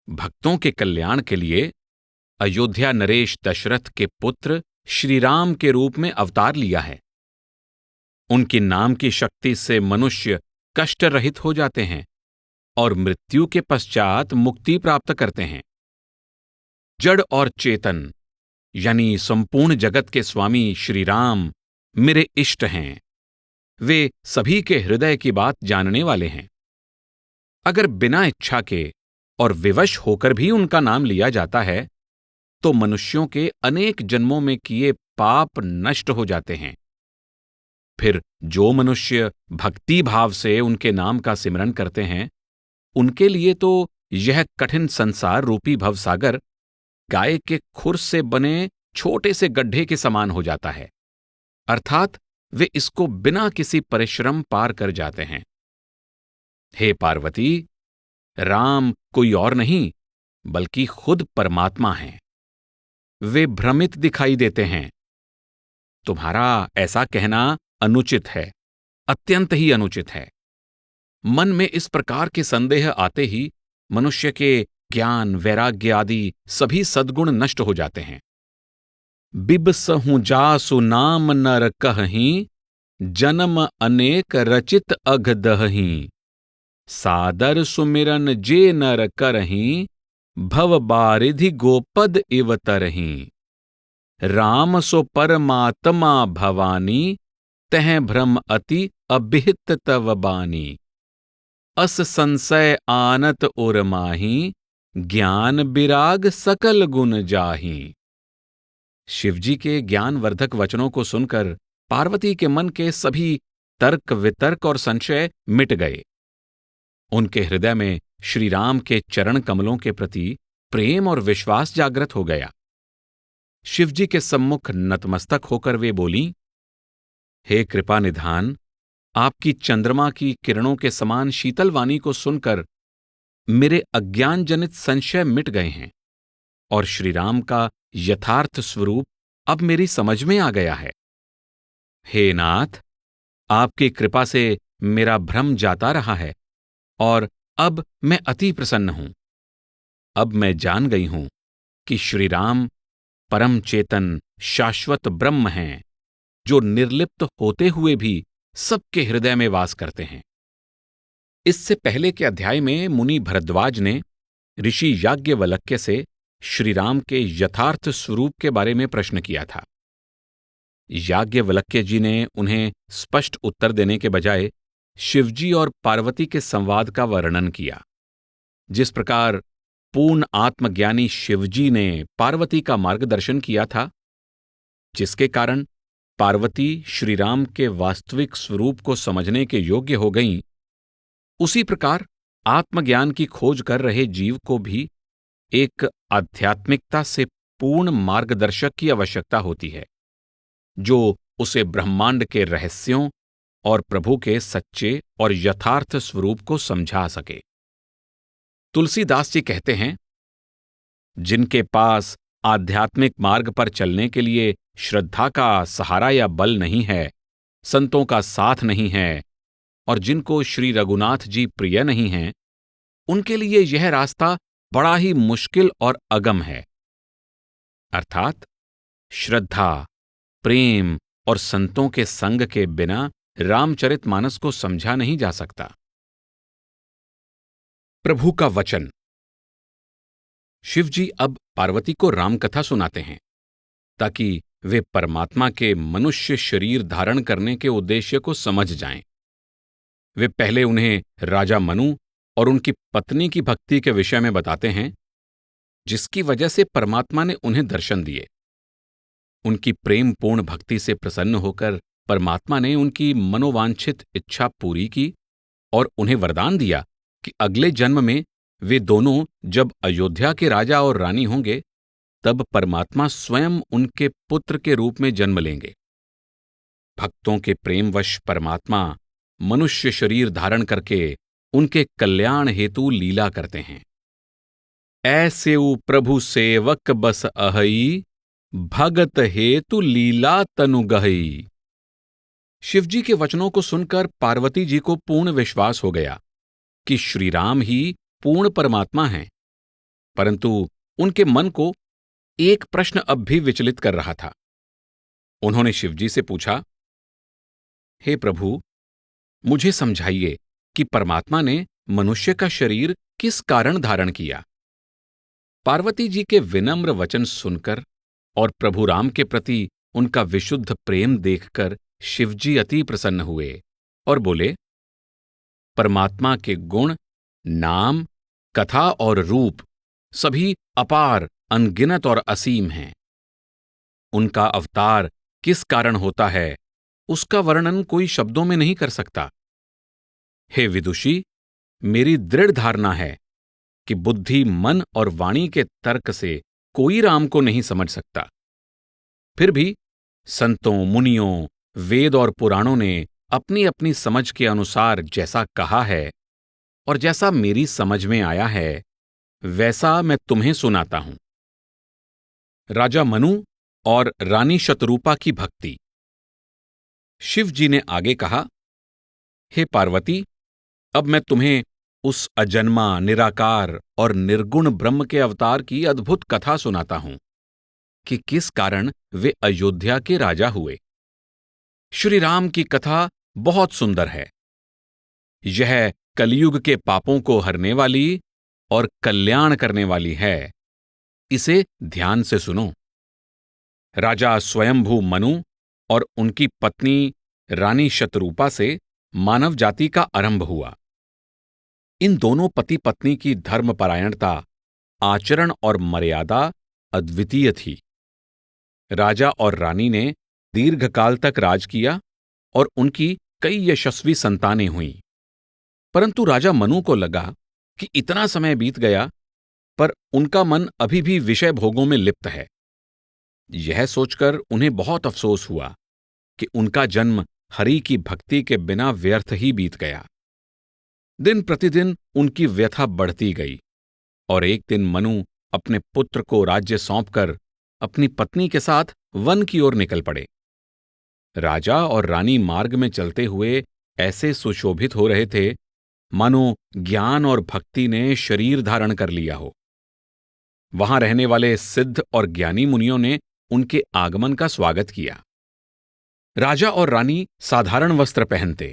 भक्तों के कल्याण के लिए अयोध्या नरेश दशरथ के पुत्र श्री राम के रूप में अवतार लिया है। उनकी नाम की शक्ति से मनुष्य कष्ट रहित हो जाते हैं और मृत्यु के पश्चात मुक्ति प्राप्त करते हैं। जड़ और चेतन यानी संपूर्ण जगत के स्वामी श्री राम मेरे इष्ट हैं। वे सभी के हृदय की बात जानने वाले हैं। अगर बिना इच्छा के और विवश होकर भी उनका नाम लिया जाता है तो मनुष्यों के अनेक जन्मों में किए पाप नष्ट हो जाते हैं। फिर जो मनुष्य भक्ति भाव से उनके नाम का सिमरन करते हैं, उनके लिए तो यह कठिन संसार रूपी भवसागर गाय के खुर से बने छोटे से गड्ढे के समान हो जाता है, अर्थात वे इसको बिना किसी परिश्रम पार कर जाते हैं। हे पार्वती, राम कोई और नहीं बल्कि खुद परमात्मा हैं। वे भ्रमित दिखाई देते हैं। तुम्हारा ऐसा कहना अनुचित है, अत्यंत ही अनुचित है। मन में इस प्रकार के संदेह आते ही मनुष्य के ज्ञान वैराग्य आदि सभी सद्गुण नष्ट हो जाते हैं। बिबसहु जासु नाम नर कहहीं, जन्म अनेक रचित अघदहीं। सादर सुमिरन जे नर करहीं, भव बारिधि गोपद इव तरहीं। राम सो परमात्मा भवानी, तह भ्रम अति अभिहित तव बानी। अस संशय आनत उर माही, ज्ञान विराग सकल गुण जाही। शिवजी के ज्ञानवर्धक वचनों को सुनकर पार्वती के मन के सभी तर्क वितर्क और संशय मिट गए। उनके हृदय में श्री राम के चरण कमलों के प्रति प्रेम और विश्वास जागृत हो गया। शिवजी के सम्मुख नतमस्तक होकर वे बोलीं, हे कृपा निधान, आपकी चंद्रमा की किरणों के समान शीतल वाणी को सुनकर मेरे अज्ञानजनित संशय मिट गए हैं और श्रीराम का यथार्थ स्वरूप अब मेरी समझ में आ गया है। हे नाथ, आपकी कृपा से मेरा भ्रम जाता रहा है और अब मैं अति प्रसन्न हूं। अब मैं जान गई हूं कि श्रीराम परम चेतन शाश्वत ब्रह्म हैं, जो निर्लिप्त होते हुए भी सबके हृदय में वास करते हैं। इससे पहले के अध्याय में मुनि भरद्वाज ने ऋषि याज्ञवल्क्य से श्रीराम के यथार्थ स्वरूप के बारे में प्रश्न किया था। याज्ञवल्क्य जी ने उन्हें स्पष्ट उत्तर देने के बजाय शिवजी और पार्वती के संवाद का वर्णन किया। जिस प्रकार पूर्ण आत्मज्ञानी शिवजी ने पार्वती का मार्गदर्शन किया था, जिसके कारण पार्वती श्रीराम के वास्तविक स्वरूप को समझने के योग्य हो गईं, उसी प्रकार आत्मज्ञान की खोज कर रहे जीव को भी एक आध्यात्मिकता से पूर्ण मार्गदर्शक की आवश्यकता होती है, जो उसे ब्रह्मांड के रहस्यों और प्रभु के सच्चे और यथार्थ स्वरूप को समझा सके। तुलसीदास जी कहते हैं, जिनके पास आध्यात्मिक मार्ग पर चलने के लिए श्रद्धा का सहारा या बल नहीं है, संतों का साथ नहीं है और जिनको श्री रघुनाथ जी प्रिय नहीं हैं, उनके लिए यह रास्ता बड़ा ही मुश्किल और अगम है। अर्थात श्रद्धा, प्रेम और संतों के संग के बिना रामचरितमानस को समझा नहीं जा सकता। प्रभु का वचन। शिवजी अब पार्वती को रामकथा सुनाते हैं ताकि वे परमात्मा के मनुष्य शरीर धारण करने के उद्देश्य को समझ जाएं। वे पहले उन्हें राजा मनु और उनकी पत्नी की भक्ति के विषय में बताते हैं, जिसकी वजह से परमात्मा ने उन्हें दर्शन दिए। उनकी प्रेमपूर्ण भक्ति से प्रसन्न होकर परमात्मा ने उनकी मनोवांछित इच्छा पूरी की और उन्हें वरदान दिया कि अगले जन्म में वे दोनों जब अयोध्या के राजा और रानी होंगे, तब परमात्मा स्वयं उनके पुत्र के रूप में जन्म लेंगे। भक्तों के प्रेमवश परमात्मा मनुष्य शरीर धारण करके उनके कल्याण हेतु लीला करते हैं। ऐसेउ प्रभु सेवक बस अहई, भगत हेतु लीला तनु गहई। शिवजी के वचनों को सुनकर पार्वती जी को पूर्ण विश्वास हो गया कि श्रीराम ही पूर्ण परमात्मा हैं, परंतु उनके मन को एक प्रश्न अब भी विचलित कर रहा था। उन्होंने शिवजी से पूछा, हे प्रभु, मुझे समझाइए कि परमात्मा ने मनुष्य का शरीर किस कारण धारण किया। पार्वती जी के विनम्र वचन सुनकर और प्रभु राम के प्रति उनका विशुद्ध प्रेम देखकर शिवजी अति प्रसन्न हुए और बोले, परमात्मा के गुण, नाम, कथा और रूप सभी अपार, अनगिनत और असीम हैं। उनका अवतार किस कारण होता है, उसका वर्णन कोई शब्दों में नहीं कर सकता। हे विदुषी, मेरी दृढ़ धारणा है कि बुद्धि, मन और वाणी के तर्क से कोई राम को नहीं समझ सकता। फिर भी संतों, मुनियों, वेद और पुराणों ने अपनी अपनी समझ के अनुसार जैसा कहा है और जैसा मेरी समझ में आया है, वैसा मैं तुम्हें सुनाता हूं। राजा मनु और रानी शतरूपा की भक्ति। शिव जी ने आगे कहा, हे पार्वती, अब मैं तुम्हें उस अजन्मा, निराकार और निर्गुण ब्रह्म के अवतार की अद्भुत कथा सुनाता हूं कि किस कारण वे अयोध्या के राजा हुए। श्री राम की कथा बहुत सुंदर है। यह कलयुग के पापों को हरने वाली और कल्याण करने वाली है। इसे ध्यान से सुनो। राजा स्वयंभू मनु और उनकी पत्नी रानी शतरूपा से मानव जाति का आरंभ हुआ। इन दोनों पति पत्नी की धर्मपरायणता, आचरण और मर्यादा अद्वितीय थी। राजा और रानी ने दीर्घकाल तक राज किया और उनकी कई यशस्वी संतानें हुईं। परंतु राजा मनु को लगा कि इतना समय बीत गया, पर उनका मन अभी भी विषय भोगों में लिप्त है। यह सोचकर उन्हें बहुत अफसोस हुआ कि उनका जन्म हरि की भक्ति के बिना व्यर्थ ही बीत गया। दिन प्रतिदिन उनकी व्यथा बढ़ती गई और एक दिन मनु अपने पुत्र को राज्य सौंपकर अपनी पत्नी के साथ वन की ओर निकल पड़े। राजा और रानी मार्ग में चलते हुए ऐसे सुशोभित हो रहे थे मानो ज्ञान और भक्ति ने शरीर धारण कर लिया हो। वहां रहने वाले सिद्ध और ज्ञानी मुनियों ने उनके आगमन का स्वागत किया। राजा और रानी साधारण वस्त्र पहनते,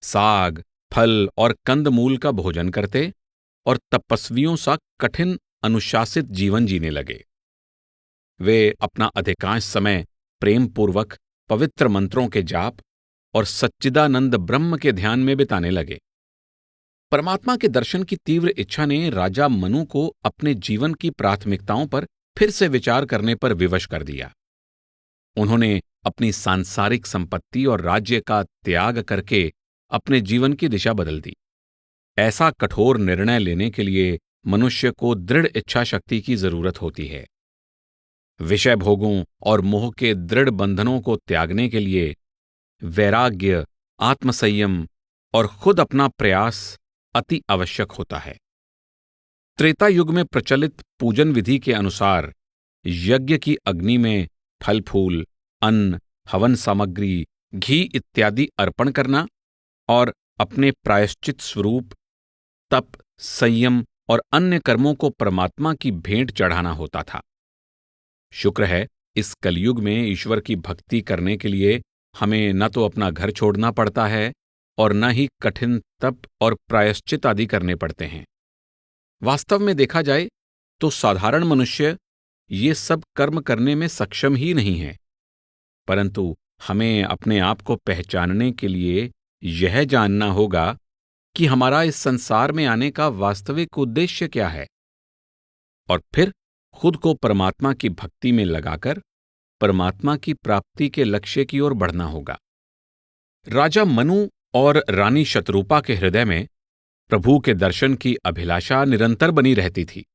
साग, फल और कंदमूल का भोजन करते और तपस्वियों सा कठिन अनुशासित जीवन जीने लगे। वे अपना अधिकांश समय प्रेमपूर्वक पवित्र मंत्रों के जाप और सच्चिदानंद ब्रह्म के ध्यान में बिताने लगे। परमात्मा के दर्शन की तीव्र इच्छा ने राजा मनु को अपने जीवन की प्राथमिकताओं पर फिर से विचार करने पर विवश कर दिया। उन्होंने अपनी सांसारिक संपत्ति और राज्य का त्याग करके अपने जीवन की दिशा बदल दी। ऐसा कठोर निर्णय लेने के लिए मनुष्य को दृढ़ इच्छा शक्ति की जरूरत होती है। विषय भोगों और मोह के दृढ़ बंधनों को त्यागने के लिए वैराग्य, आत्मसंयम और खुद अपना प्रयास अति आवश्यक होता है। त्रेता युग में प्रचलित पूजन विधि के अनुसार यज्ञ की अग्नि में फल फूल, अन्न, हवन सामग्री, घी इत्यादि अर्पण करना और अपने प्रायश्चित स्वरूप तप, संयम और अन्य कर्मों को परमात्मा की भेंट चढ़ाना होता था। शुक्र है, इस कलयुग में ईश्वर की भक्ति करने के लिए हमें न तो अपना घर छोड़ना पड़ता है और न ही कठिन तप और प्रायश्चित आदि करने पड़ते हैं। वास्तव में देखा जाए तो साधारण मनुष्य ये सब कर्म करने में सक्षम ही नहीं है, परंतु हमें अपने आप को पहचानने के लिए यह जानना होगा कि हमारा इस संसार में आने का वास्तविक उद्देश्य क्या है, और फिर खुद को परमात्मा की भक्ति में लगाकर परमात्मा की प्राप्ति के लक्ष्य की ओर बढ़ना होगा। राजा मनु और रानी शतरूपा के हृदय में प्रभु के दर्शन की अभिलाषा निरंतर बनी रहती थी।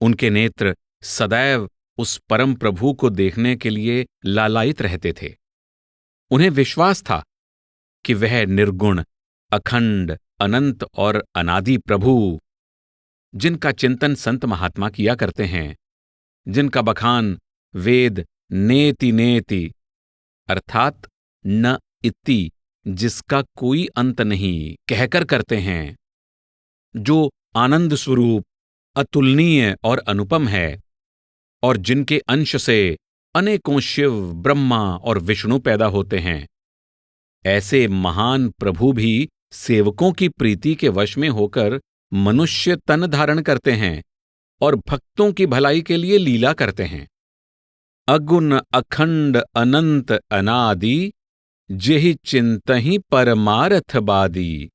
उनके नेत्र सदैव उस परम प्रभु को देखने के लिए लालायित रहते थे। उन्हें विश्वास था कि वह निर्गुण, अखंड, अनंत और अनादि प्रभु, जिनका चिंतन संत महात्मा किया करते हैं, जिनका बखान वेद नेति नेति अर्थात न इति, जिसका कोई अंत नहीं, कहकर करते हैं, जो आनंद स्वरूप, अतुलनीय और अनुपम है और जिनके अंश से अनेकों शिव, ब्रह्मा और विष्णु पैदा होते हैं, ऐसे महान प्रभु भी सेवकों की प्रीति के वश में होकर मनुष्य तन धारण करते हैं और भक्तों की भलाई के लिए लीला करते हैं। अगुण अखंड अनंत अनादि, जेहि चिंतहि परमारथ बादी,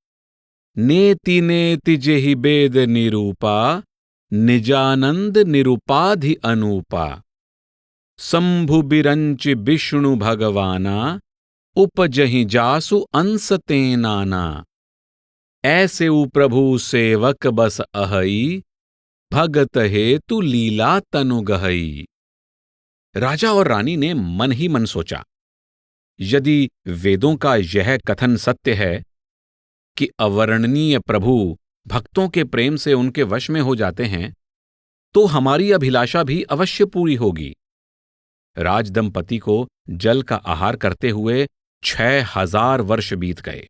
नेति नेति जेहि वेद निरूपा, निजानंद निरूपाधि अनूपा, शंभु बिरंच विष्णु भगवाना, उपजहि जासु अंस ते नाना, ऐसे उ प्रभु सेवक बस अहई, भगत हेतु लीला तनु गहई। राजा और रानी ने मन ही मन सोचा, यदि वेदों का यह कथन सत्य है कि अवर्णनीय प्रभु भक्तों के प्रेम से उनके वश में हो जाते हैं, तो हमारी अभिलाषा भी अवश्य पूरी होगी। राजदंपति को जल का आहार करते हुए 6000 वर्ष बीत गए।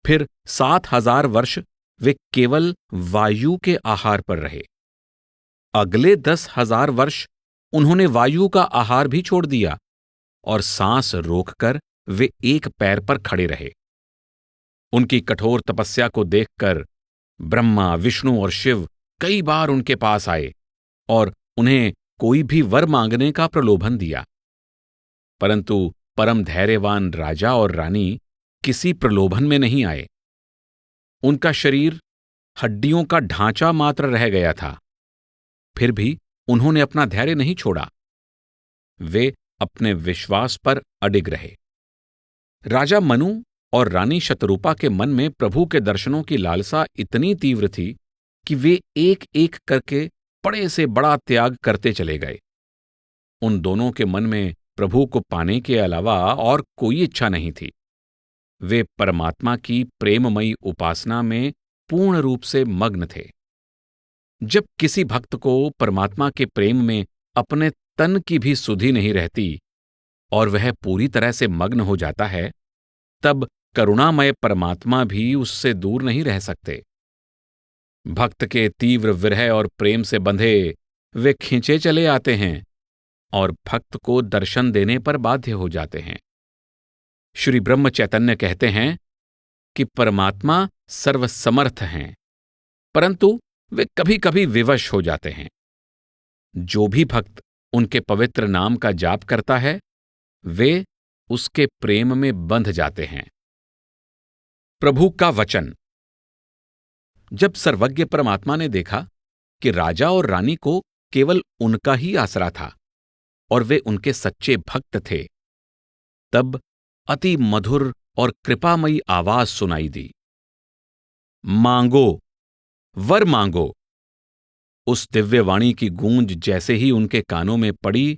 फिर 7000 वर्ष वे केवल वायु के आहार पर रहे। अगले 10,000 वर्ष उन्होंने वायु का आहार भी छोड़ दिया और सांस रोककर वे एक पैर पर खड़े रहे। उनकी कठोर तपस्या को देखकर ब्रह्मा, विष्णु और शिव कई बार उनके पास आए और उन्हें कोई भी वर मांगने का प्रलोभन दिया, परंतु परम धैर्यवान राजा और रानी किसी प्रलोभन में नहीं आए। उनका शरीर हड्डियों का ढांचा मात्र रह गया था, फिर भी उन्होंने अपना धैर्य नहीं छोड़ा। वे अपने विश्वास पर अडिग रहे। राजा मनु और रानी शतरूपा के मन में प्रभु के दर्शनों की लालसा इतनी तीव्र थी कि वे एक एक करके बड़े से बड़ा त्याग करते चले गए। उन दोनों के मन में प्रभु को पाने के अलावा और कोई इच्छा नहीं थी। वे परमात्मा की प्रेममयी उपासना में पूर्ण रूप से मग्न थे। जब किसी भक्त को परमात्मा के प्रेम में अपने तन की भी सुधि नहीं रहती और वह पूरी तरह से मग्न हो जाता है, तब करुणामय परमात्मा भी उससे दूर नहीं रह सकते। भक्त के तीव्र विरह और प्रेम से बंधे वे खींचे चले आते हैं और भक्त को दर्शन देने पर बाध्य हो जाते हैं। श्री ब्रह्म चैतन्य कहते हैं कि परमात्मा सर्वसमर्थ हैं, परंतु वे कभी कभी विवश हो जाते हैं। जो भी भक्त उनके पवित्र नाम का जाप करता है, वे उसके प्रेम में बंध जाते हैं। प्रभु का वचन। जब सर्वज्ञ परमात्मा ने देखा कि राजा और रानी को केवल उनका ही आसरा था और वे उनके सच्चे भक्त थे, तब अति मधुर और कृपामयी आवाज सुनाई दी, मांगो, वर मांगो। उस दिव्यवाणी की गूंज जैसे ही उनके कानों में पड़ी,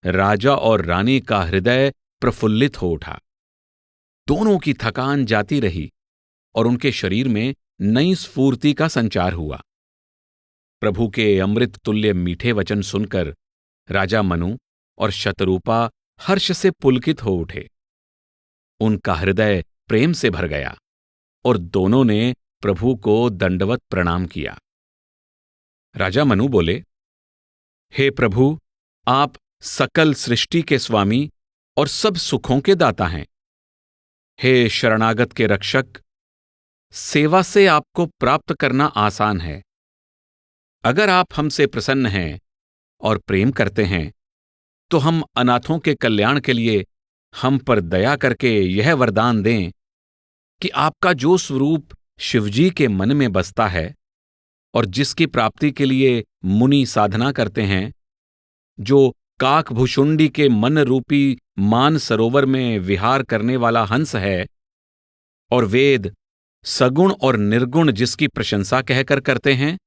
राजा और रानी का हृदय प्रफुल्लित हो उठा। दोनों की थकान जाती रही और उनके शरीर में नई स्फूर्ति का संचार हुआ। प्रभु के अमृत तुल्य मीठे वचन सुनकर राजा मनु और शतरूपा हर्ष से पुलकित हो उठे। उनका हृदय प्रेम से भर गया और दोनों ने प्रभु को दंडवत प्रणाम किया। राजा मनु बोले, हे प्रभु, आप सकल सृष्टि के स्वामी और सब सुखों के दाता हैं। हे शरणागत के रक्षक, सेवा से आपको प्राप्त करना आसान है। अगर आप हमसे प्रसन्न हैं और प्रेम करते हैं, तो हम अनाथों के कल्याण के लिए हम पर दया करके यह वरदान दें कि आपका जो स्वरूप शिवजी के मन में बसता है और जिसकी प्राप्ति के लिए मुनि साधना करते हैं, जो काकभुषुंडी के मन रूपी मान सरोवर में विहार करने वाला हंस है, और वेद सगुण और निर्गुण जिसकी प्रशंसा कहकर करते हैं,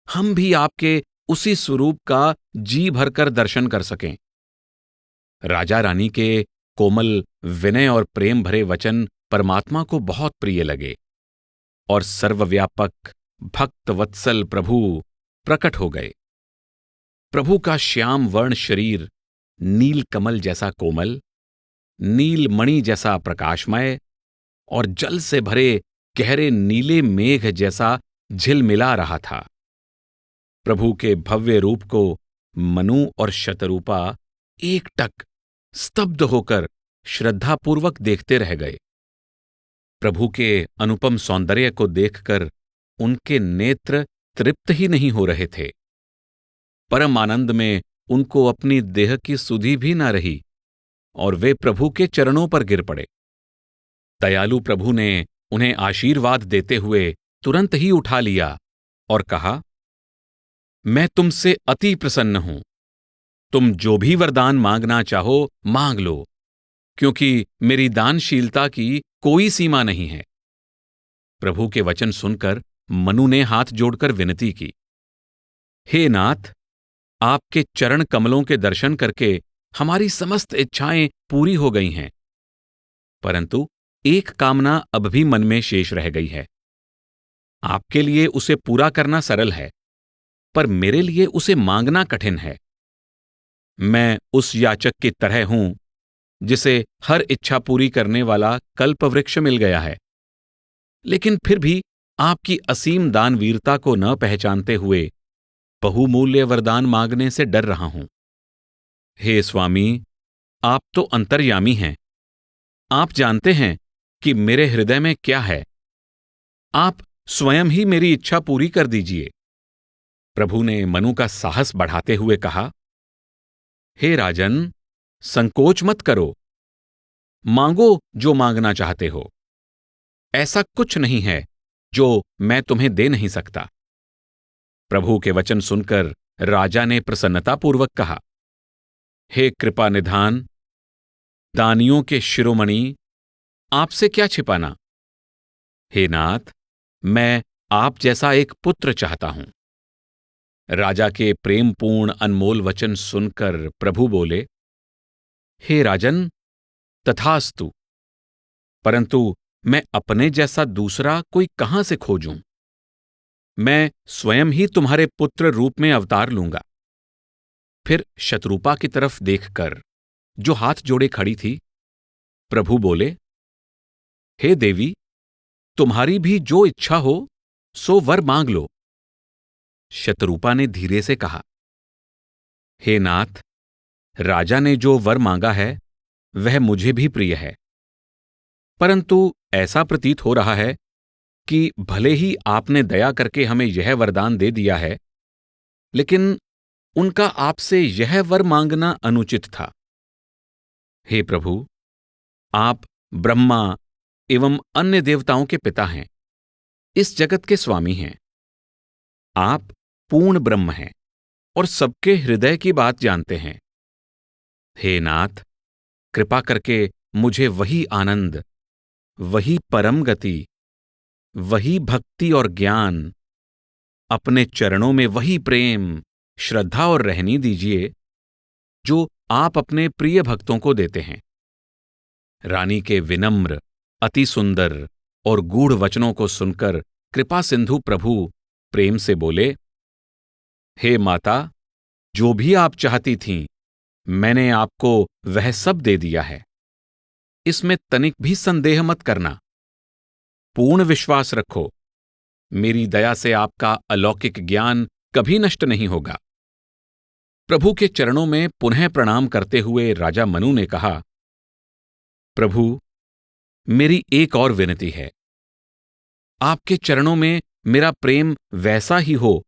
हम भी आपके उसी स्वरूप का जी भरकर दर्शन कर सकें। राजा रानी के कोमल विनय और प्रेम भरे वचन परमात्मा को बहुत प्रिय लगे और सर्वव्यापक भक्त वत्सल प्रभु प्रकट हो गए। प्रभु का श्याम वर्ण शरीर नील कमल जैसा कोमल, नील मणि जैसा प्रकाशमय और जल से भरे गहरे नीले मेघ जैसा झिलमिला रहा था। प्रभु के भव्य रूप को मनु और शतरूपा एकटक स्तब्ध होकर श्रद्धापूर्वक देखते रह गए। प्रभु के अनुपम सौंदर्य को देखकर उनके नेत्र तृप्त ही नहीं हो रहे थे। परम आनंद में उनको अपनी देह की सुधि भी न रही और वे प्रभु के चरणों पर गिर पड़े। दयालु प्रभु ने उन्हें आशीर्वाद देते हुए तुरंत ही उठा लिया और कहा, मैं तुमसे अति प्रसन्न हूं। तुम जो भी वरदान मांगना चाहो मांग लो, क्योंकि मेरी दानशीलता की कोई सीमा नहीं है। प्रभु के वचन सुनकर मनु ने हाथ जोड़कर विनती की, हे नाथ, आपके चरण कमलों के दर्शन करके हमारी समस्त इच्छाएं पूरी हो गई हैं, परंतु एक कामना अब भी मन में शेष रह गई है। आपके लिए उसे पूरा करना सरल है, पर मेरे लिए उसे मांगना कठिन है। मैं उस याचक की तरह हूं जिसे हर इच्छा पूरी करने वाला कल्पवृक्ष मिल गया है, लेकिन फिर भी आपकी असीम दानवीरता को न पहचानते हुए बहुमूल्य वरदान मांगने से डर रहा हूं। हे स्वामी, आप तो अंतर्यामी हैं। आप जानते हैं कि मेरे हृदय में क्या है। आप स्वयं ही मेरी इच्छा पूरी कर दीजिए। प्रभु ने मनु का साहस बढ़ाते हुए कहा, हे राजन, संकोच मत करो। मांगो जो मांगना चाहते हो। ऐसा कुछ नहीं है जो मैं तुम्हें दे नहीं सकता। प्रभु के वचन सुनकर राजा ने प्रसन्नतापूर्वक कहा, हे कृपा निधान, दानियों के शिरोमणि, आपसे क्या छिपाना। हे नाथ, मैं आप जैसा एक पुत्र चाहता हूं। राजा के प्रेमपूर्ण अनमोल वचन सुनकर प्रभु बोले, हे राजन, तथास्तु। परंतु मैं अपने जैसा दूसरा कोई कहां से खोजूं? मैं स्वयं ही तुम्हारे पुत्र रूप में अवतार लूंगा। फिर शत्रुपा की तरफ देखकर, जो हाथ जोड़े खड़ी थी, प्रभु बोले, हे देवी, तुम्हारी भी जो इच्छा हो सो वर मांग लो। शतरूपा ने धीरे से कहा, हे नाथ, राजा ने जो वर मांगा है वह मुझे भी प्रिय है, परंतु ऐसा प्रतीत हो रहा है कि भले ही आपने दया करके हमें यह वरदान दे दिया है, लेकिन उनका आपसे यह वर मांगना अनुचित था। हे प्रभु, आप ब्रह्मा एवं अन्य देवताओं के पिता हैं, इस जगत के स्वामी हैं। आप पूर्ण ब्रह्म हैं और सबके हृदय की बात जानते हैं। हे नाथ, कृपा करके मुझे वही आनंद, वही परम गति, वही भक्ति और ज्ञान, अपने चरणों में वही प्रेम, श्रद्धा और रहनी दीजिए जो आप अपने प्रिय भक्तों को देते हैं। रानी के विनम्र, अति सुंदर और गूढ़ वचनों को सुनकर कृपा सिंधु प्रभु प्रेम से बोले, हे माता, जो भी आप चाहती थीं, मैंने आपको वह सब दे दिया है। इसमें तनिक भी संदेह मत करना। पूर्ण विश्वास रखो, मेरी दया से आपका अलौकिक ज्ञान कभी नष्ट नहीं होगा। प्रभु के चरणों में पुनः प्रणाम करते हुए राजा मनु ने कहा, प्रभु, मेरी एक और विनती है। आपके चरणों में मेरा प्रेम वैसा ही हो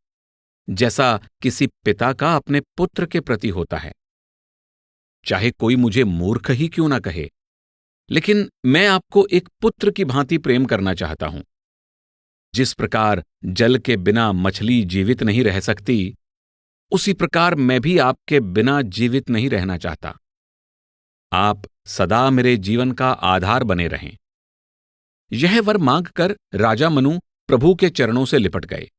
जैसा किसी पिता का अपने पुत्र के प्रति होता है। चाहे कोई मुझे मूर्ख ही क्यों ना कहे, लेकिन मैं आपको एक पुत्र की भांति प्रेम करना चाहता हूं। जिस प्रकार जल के बिना मछली जीवित नहीं रह सकती, उसी प्रकार मैं भी आपके बिना जीवित नहीं रहना चाहता। आप सदा मेरे जीवन का आधार बने रहें। यह वर मांगकर राजा मनु प्रभु के चरणों से लिपट गए।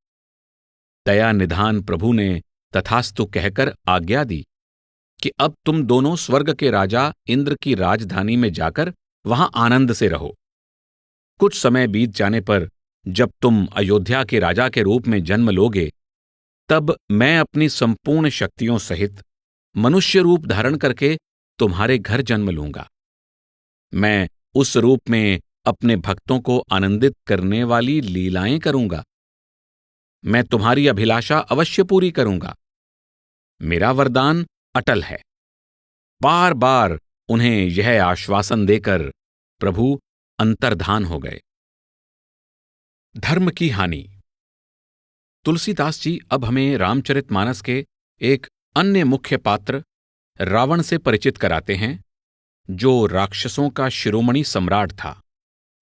दया निधान प्रभु ने तथास्तु कहकर आज्ञा दी कि अब तुम दोनों स्वर्ग के राजा इंद्र की राजधानी में जाकर वहां आनंद से रहो। कुछ समय बीत जाने पर जब तुम अयोध्या के राजा के रूप में जन्म लोगे, तब मैं अपनी संपूर्ण शक्तियों सहित मनुष्य रूप धारण करके तुम्हारे घर जन्म लूंगा। मैं उस रूप में अपने भक्तों को आनंदित करने वाली लीलाएं करूंगा। मैं तुम्हारी अभिलाषा अवश्य पूरी करूंगा। मेरा वरदान अटल है। बार बार उन्हें यह आश्वासन देकर प्रभु अंतर्धान हो गए। धर्म की हानि। तुलसीदास जी अब हमें रामचरितमानस के एक अन्य मुख्य पात्र रावण से परिचित कराते हैं, जो राक्षसों का शिरोमणि सम्राट था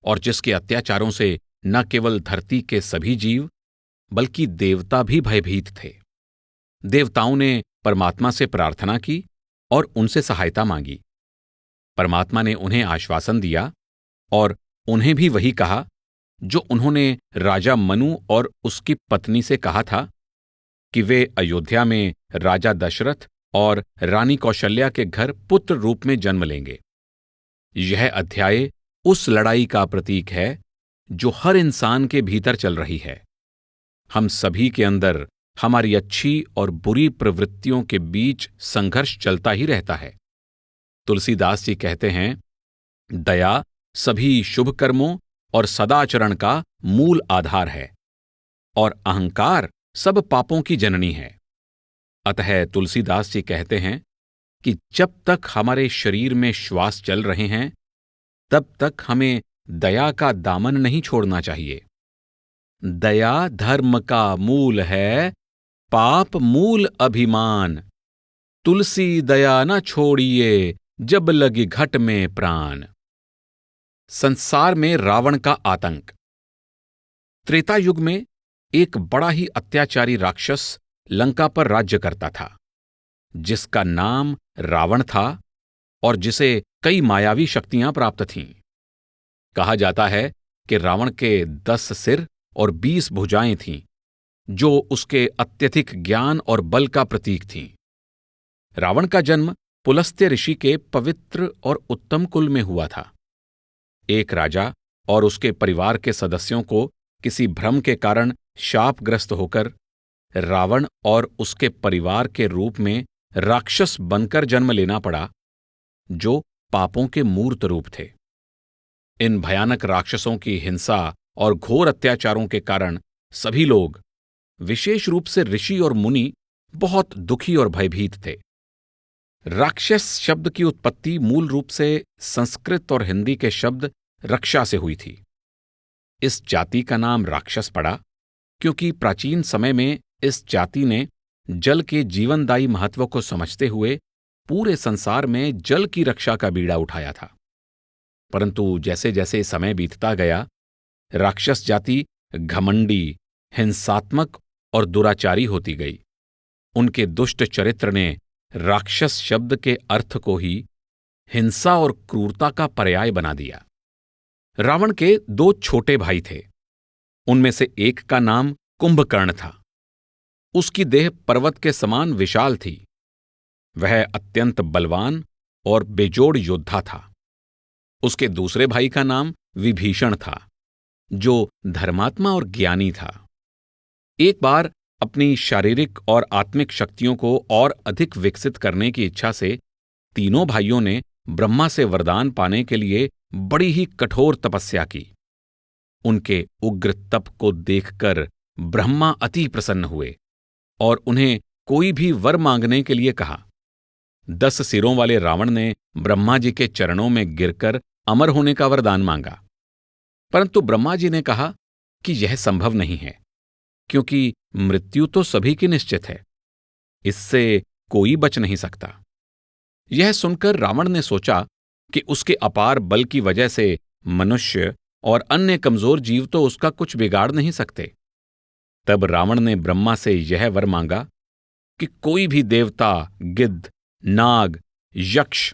और जिसके अत्याचारों से न केवल धरती के सभी जीव बल्कि देवता भी भयभीत थे। देवताओं ने परमात्मा से प्रार्थना की और उनसे सहायता मांगी। परमात्मा ने उन्हें आश्वासन दिया और उन्हें भी वही कहा जो उन्होंने राजा मनु और उसकी पत्नी से कहा था कि वे अयोध्या में राजा दशरथ और रानी कौशल्या के घर पुत्र रूप में जन्म लेंगे। यह अध्याय उस लड़ाई का प्रतीक है जो हर इंसान के भीतर चल रही है। हम सभी के अंदर हमारी अच्छी और बुरी प्रवृत्तियों के बीच संघर्ष चलता ही रहता है। तुलसीदास जी कहते हैं, दया सभी शुभ कर्मों और सदाचरण का मूल आधार है और अहंकार सब पापों की जननी है। अतः तुलसीदास जी कहते हैं कि जब तक हमारे शरीर में श्वास चल रहे हैं, तब तक हमें दया का दामन नहीं छोड़ना चाहिए। दया धर्म का मूल है, पाप मूल अभिमान। तुलसी दया न छोड़िए, जब लगी घट में प्राण। संसार में रावण का आतंक। त्रेता युग में एक बड़ा ही अत्याचारी राक्षस लंका पर राज्य करता था, जिसका नाम रावण था और जिसे कई मायावी शक्तियां प्राप्त थीं। कहा जाता है कि रावण के 10 सिर और 20 भुजाएं थीं, जो उसके अत्यधिक ज्ञान और बल का प्रतीक थीं। रावण का जन्म पुलस्त्य ऋषि के पवित्र और उत्तम कुल में हुआ था। एक राजा और उसके परिवार के सदस्यों को किसी भ्रम के कारण शापग्रस्त होकर रावण और उसके परिवार के रूप में राक्षस बनकर जन्म लेना पड़ा, जो पापों के मूर्त रूप थे। इन भयानक राक्षसों की हिंसा और घोर अत्याचारों के कारण सभी लोग, विशेष रूप से ऋषि और मुनि, बहुत दुखी और भयभीत थे। राक्षस शब्द की उत्पत्ति मूल रूप से संस्कृत और हिंदी के शब्द रक्षा से हुई थी। इस जाति का नाम राक्षस पड़ा क्योंकि प्राचीन समय में इस जाति ने जल के जीवनदायी महत्व को समझते हुए पूरे संसार में जल की रक्षा का बीड़ा उठाया था। परंतु जैसे जैसे समय बीतता गया, राक्षस जाति घमंडी, हिंसात्मक और दुराचारी होती गई। उनके दुष्ट चरित्र ने राक्षस शब्द के अर्थ को ही हिंसा और क्रूरता का पर्याय बना दिया। रावण के दो छोटे भाई थे। उनमें से एक का नाम कुंभकर्ण था। उसकी देह पर्वत के समान विशाल थी। वह अत्यंत बलवान और बेजोड़ योद्धा था। उसके दूसरे भाई का नाम विभीषण था, जो धर्मात्मा और ज्ञानी था। एक बार अपनी शारीरिक और आत्मिक शक्तियों को और अधिक विकसित करने की इच्छा से तीनों भाइयों ने ब्रह्मा से वरदान पाने के लिए बड़ी ही कठोर तपस्या की। उनके उग्र तप को देखकर ब्रह्मा अति प्रसन्न हुए और उन्हें कोई भी वर मांगने के लिए कहा। 10 सिरों वाले रावण ने ब्रह्मा जी के चरणों में गिरकर अमर होने का वरदान मांगा, परंतु ब्रह्मा जी ने कहा कि यह संभव नहीं है, क्योंकि मृत्यु तो सभी की निश्चित है, इससे कोई बच नहीं सकता। यह सुनकर रावण ने सोचा कि उसके अपार बल की वजह से मनुष्य और अन्य कमजोर जीव तो उसका कुछ बिगाड़ नहीं सकते। तब रावण ने ब्रह्मा से यह वर मांगा कि कोई भी देवता, गिद्ध, नाग, यक्ष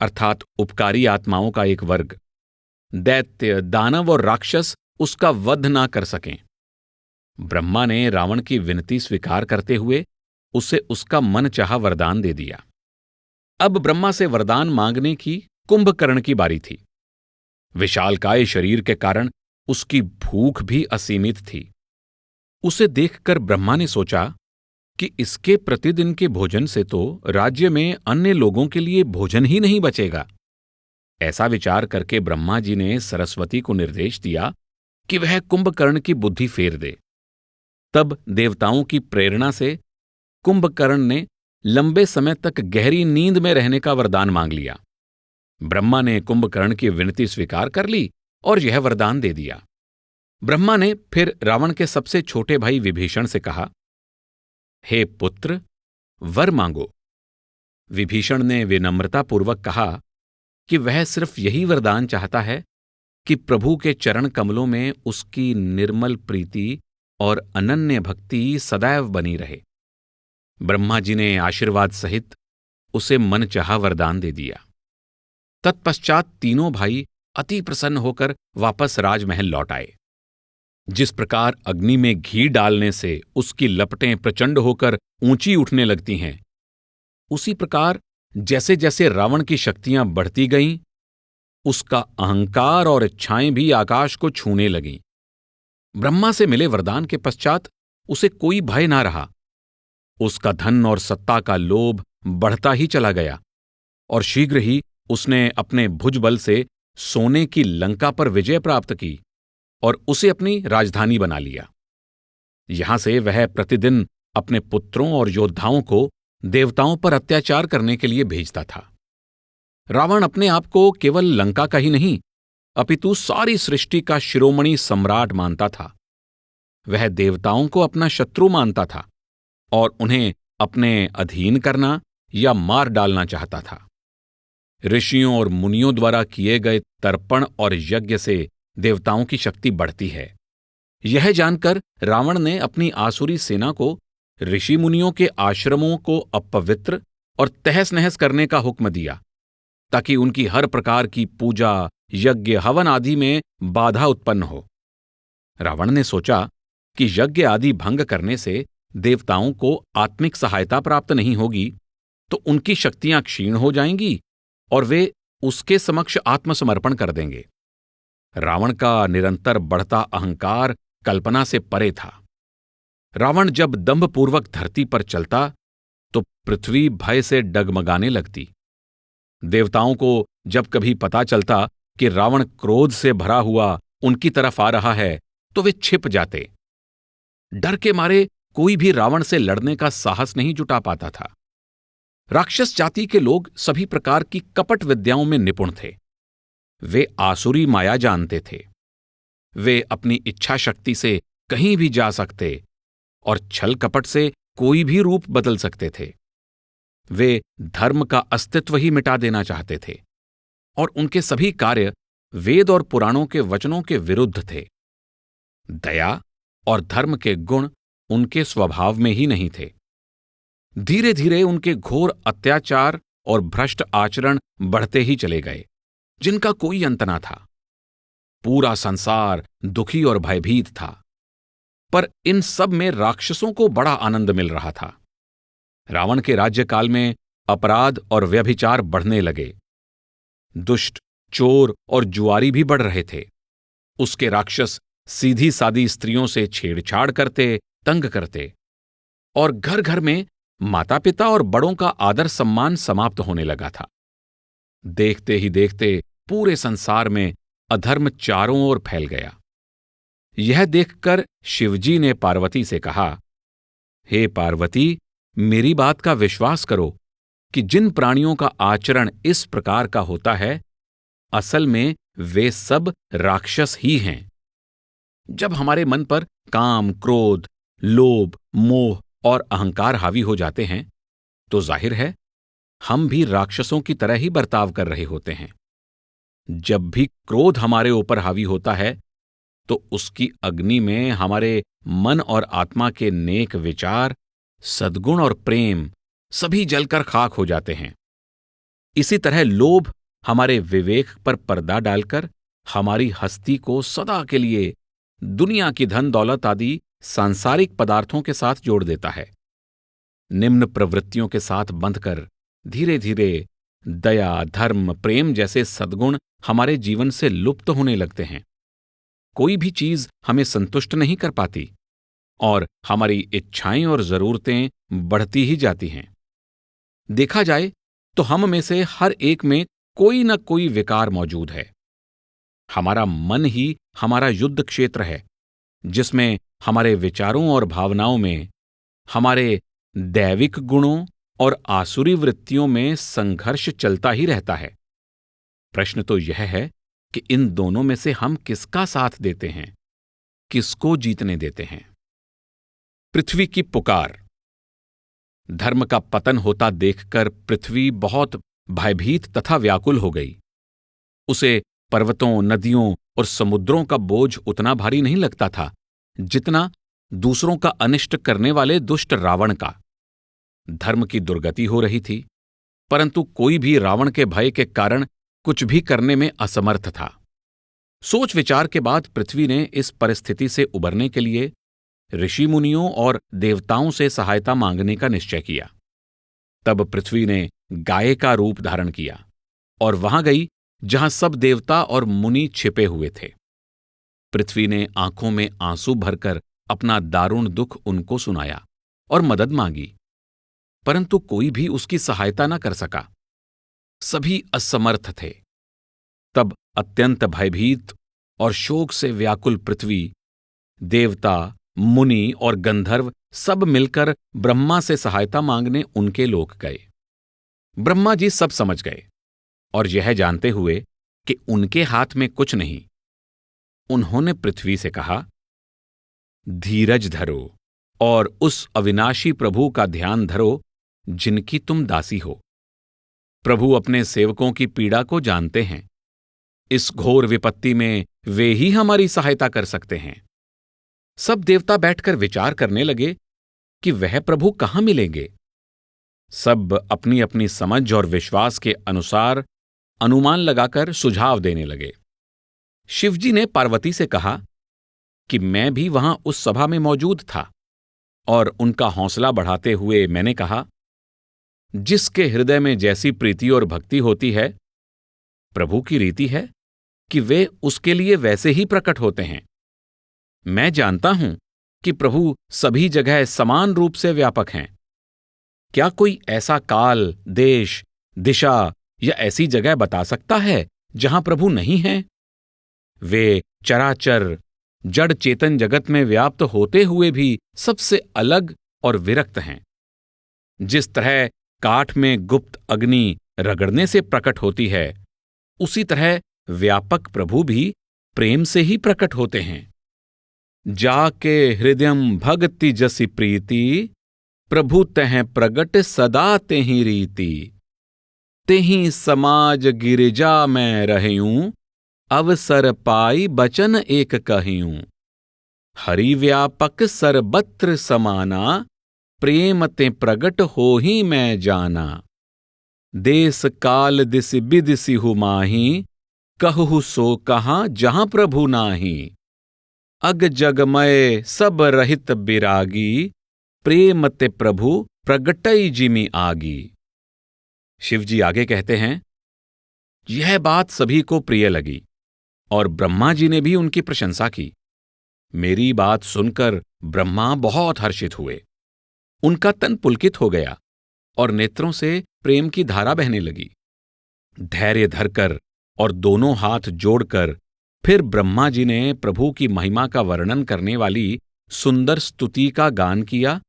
अर्थात उपकारी आत्माओं का एक वर्ग, दैत्य, दानव और राक्षस उसका वध ना कर सकें। ब्रह्मा ने रावण की विनती स्वीकार करते हुए उसे उसका मनचाहा वरदान दे दिया। अब ब्रह्मा से वरदान मांगने की कुंभकर्ण की बारी थी। विशालकाय शरीर के कारण उसकी भूख भी असीमित थी। उसे देखकर ब्रह्मा ने सोचा कि इसके प्रतिदिन के भोजन से तो राज्य में अन्य लोगों के लिए भोजन ही नहीं बचेगा। ऐसा विचार करके ब्रह्मा जी ने सरस्वती को निर्देश दिया कि वह कुंभकर्ण की बुद्धि फेर दे। तब देवताओं की प्रेरणा से कुंभकर्ण ने लंबे समय तक गहरी नींद में रहने का वरदान मांग लिया। ब्रह्मा ने कुंभकर्ण की विनती स्वीकार कर ली और यह वरदान दे दिया। ब्रह्मा ने फिर रावण के सबसे छोटे भाई विभीषण से कहा, हे पुत्र, वर मांगो। विभीषण ने विनम्रतापूर्वक कहा कि वह सिर्फ यही वरदान चाहता है कि प्रभु के चरण कमलों में उसकी निर्मल प्रीति और अनन्य भक्ति सदैव बनी रहे। ब्रह्मा जी ने आशीर्वाद सहित उसे मनचाहा वरदान दे दिया। तत्पश्चात तीनों भाई अति प्रसन्न होकर वापस राजमहल लौट आए। जिस प्रकार अग्नि में घी डालने से उसकी लपटें प्रचंड होकर ऊंची उठने लगती हैं, उसी प्रकार जैसे जैसे रावण की शक्तियां बढ़ती गईं, उसका अहंकार और इच्छाएं भी आकाश को छूने लगीं। ब्रह्मा से मिले वरदान के पश्चात उसे कोई भय ना रहा। उसका धन और सत्ता का लोभ बढ़ता ही चला गया और शीघ्र ही उसने अपने भुजबल से सोने की लंका पर विजय प्राप्त की और उसे अपनी राजधानी बना लिया। यहां से वह प्रतिदिन अपने पुत्रों और योद्धाओं को देवताओं पर अत्याचार करने के लिए भेजता था। रावण अपने आप को केवल लंका का ही नहीं, अपितु सारी सृष्टि का शिरोमणि सम्राट मानता था। वह देवताओं को अपना शत्रु मानता था और उन्हें अपने अधीन करना या मार डालना चाहता था। ऋषियों और मुनियों द्वारा किए गए तर्पण और यज्ञ से देवताओं की शक्ति बढ़ती है। यह जानकर रावण ने अपनी आसुरी सेना को ऋषि मुनियों के आश्रमों को अपवित्र और तहस नहस करने का हुक्म दिया, ताकि उनकी हर प्रकार की पूजा, यज्ञ, हवन आदि में बाधा उत्पन्न हो। रावण ने सोचा कि यज्ञ आदि भंग करने से देवताओं को आत्मिक सहायता प्राप्त नहीं होगी तो उनकी शक्तियां क्षीण हो जाएंगी और वे उसके समक्ष आत्मसमर्पण कर देंगे। रावण का निरंतर बढ़ता अहंकार कल्पना से परे था। रावण जब दंभपूर्वक धरती पर चलता तो पृथ्वी भय से डगमगाने लगती। देवताओं को जब कभी पता चलता कि रावण क्रोध से भरा हुआ उनकी तरफ आ रहा है तो वे छिप जाते। डर के मारे कोई भी रावण से लड़ने का साहस नहीं जुटा पाता था। राक्षस जाति के लोग सभी प्रकार की कपट विद्याओं में निपुण थे। वे आसुरी माया जानते थे। वे अपनी इच्छा शक्ति से कहीं भी जा सकते और छल कपट से कोई भी रूप बदल सकते थे। वे धर्म का अस्तित्व ही मिटा देना चाहते थे और उनके सभी कार्य वेद और पुराणों के वचनों के विरुद्ध थे। दया और धर्म के गुण उनके स्वभाव में ही नहीं थे। धीरे धीरे उनके घोर अत्याचार और भ्रष्ट आचरण बढ़ते ही चले गए, जिनका कोई अंत न था। पूरा संसार दुखी और भयभीत था, पर इन सब में राक्षसों को बड़ा आनंद मिल रहा था। रावण के राज्यकाल में अपराध और व्यभिचार बढ़ने लगे। दुष्ट, चोर और जुआरी भी बढ़ रहे थे। उसके राक्षस सीधी सादी स्त्रियों से छेड़छाड़ करते, तंग करते और घर घर में माता पिता और बड़ों का आदर सम्मान समाप्त होने लगा था। देखते ही देखते पूरे संसार में अधर्म चारों ओर फैल गया। यह देखकर शिवजी ने पार्वती से कहा, हे पार्वती, मेरी बात का विश्वास करो कि जिन प्राणियों का आचरण इस प्रकार का होता है, असल में वे सब राक्षस ही हैं। जब हमारे मन पर काम, क्रोध, लोभ, मोह और अहंकार हावी हो जाते हैं तो जाहिर है हम भी राक्षसों की तरह ही बर्ताव कर रहे होते हैं। जब भी क्रोध हमारे ऊपर हावी होता है तो उसकी अग्नि में हमारे मन और आत्मा के नेक विचार, सद्गुण और प्रेम सभी जलकर खाक हो जाते हैं। इसी तरह लोभ हमारे विवेक पर पर्दा डालकर हमारी हस्ती को सदा के लिए दुनिया की धन दौलत आदि सांसारिक पदार्थों के साथ जोड़ देता है। निम्न प्रवृत्तियों के साथ बंधकर धीरे धीरे दया, धर्म, प्रेम जैसे सद्गुण हमारे जीवन से लुप्त होने लगते हैं। कोई भी चीज हमें संतुष्ट नहीं कर पाती और हमारी इच्छाएं और जरूरतें बढ़ती ही जाती हैं। देखा जाए तो हम में से हर एक में कोई न कोई विकार मौजूद है। हमारा मन ही हमारा युद्ध क्षेत्र है, जिसमें हमारे विचारों और भावनाओं में हमारे दैविक गुणों और आसुरी वृत्तियों में संघर्ष चलता ही रहता है। प्रश्न तो यह है कि इन दोनों में से हम किसका साथ देते हैं, किसको जीतने देते हैं। पृथ्वी की पुकार। धर्म का पतन होता देखकर पृथ्वी बहुत भयभीत तथा व्याकुल हो गई। उसे पर्वतों, नदियों और समुद्रों का बोझ उतना भारी नहीं लगता था जितना दूसरों का अनिष्ट करने वाले दुष्ट रावण का। धर्म की दुर्गति हो रही थी, परंतु कोई भी रावण के भय के कारण कुछ भी करने में असमर्थ था। सोच विचार के बाद पृथ्वी ने इस परिस्थिति से उबरने के लिए ऋषि मुनियों और देवताओं से सहायता मांगने का निश्चय किया। तब पृथ्वी ने गाय का रूप धारण किया और वहां गई जहां सब देवता और मुनि छिपे हुए थे। पृथ्वी ने आंखों में आंसू भरकर अपना दारुण दुख उनको सुनाया और मदद मांगी, परंतु कोई भी उसकी सहायता न कर सका। सभी असमर्थ थे। तब अत्यंत भयभीत और शोक से व्याकुल पृथ्वी, देवता, मुनि और गंधर्व सब मिलकर ब्रह्मा से सहायता मांगने उनके लोक गए। ब्रह्मा जी सब समझ गए और यह जानते हुए कि उनके हाथ में कुछ नहीं, उन्होंने पृथ्वी से कहा, धीरज धरो और उस अविनाशी प्रभु का ध्यान धरो जिनकी तुम दासी हो। प्रभु अपने सेवकों की पीड़ा को जानते हैं। इस घोर विपत्ति में वे ही हमारी सहायता कर सकते हैं। सब देवता बैठकर विचार करने लगे कि वह प्रभु कहां मिलेंगे। सब अपनी अपनी समझ और विश्वास के अनुसार अनुमान लगाकर सुझाव देने लगे। शिवजी ने पार्वती से कहा, कि मैं भी वहां उस सभा में मौजूद था और उनका हौसला बढ़ाते हुए मैंने कहा, जिसके हृदय में जैसी प्रीति और भक्ति होती है, प्रभु की रीति है कि वे उसके लिए वैसे ही प्रकट होते हैं। मैं जानता हूं कि प्रभु सभी जगह समान रूप से व्यापक हैं। क्या कोई ऐसा काल, देश, दिशा या ऐसी जगह बता सकता है जहां प्रभु नहीं हैं? वे चराचर जड़ चेतन जगत में व्याप्त होते हुए भी सबसे अलग और विरक्त हैं। जिस तरह काठ में गुप्त अग्नि रगड़ने से प्रकट होती है, उसी तरह व्यापक प्रभु भी प्रेम से ही प्रकट होते हैं। जाके हृदयम भक्ति जसि प्रीति, प्रभु तह प्रगट सदा तेहि रीति। तेहि समाज गिरिजा में रहयूं, अवसर पाई बचन एक कहियूं। हरि व्यापक सर्वत्र समाना, प्रेम ते प्रगट हो ही मैं जाना। देश काल दिस बिदिसिहु माही, कहु सो कहां जहां प्रभु नाही। अग जगमय सब रहित बिरागी, प्रेम ते प्रभु प्रगटई जिमि आगी। शिवजी आगे कहते हैं, यह बात सभी को प्रिय लगी और ब्रह्मा जी ने भी उनकी प्रशंसा की। मेरी बात सुनकर ब्रह्मा बहुत हर्षित हुए। उनका तन पुलकित हो गया और नेत्रों से प्रेम की धारा बहने लगी। धैर्य धरकर और दोनों हाथ जोड़कर फिर ब्रह्मा जी ने प्रभु की महिमा का वर्णन करने वाली सुंदर स्तुति का गान किया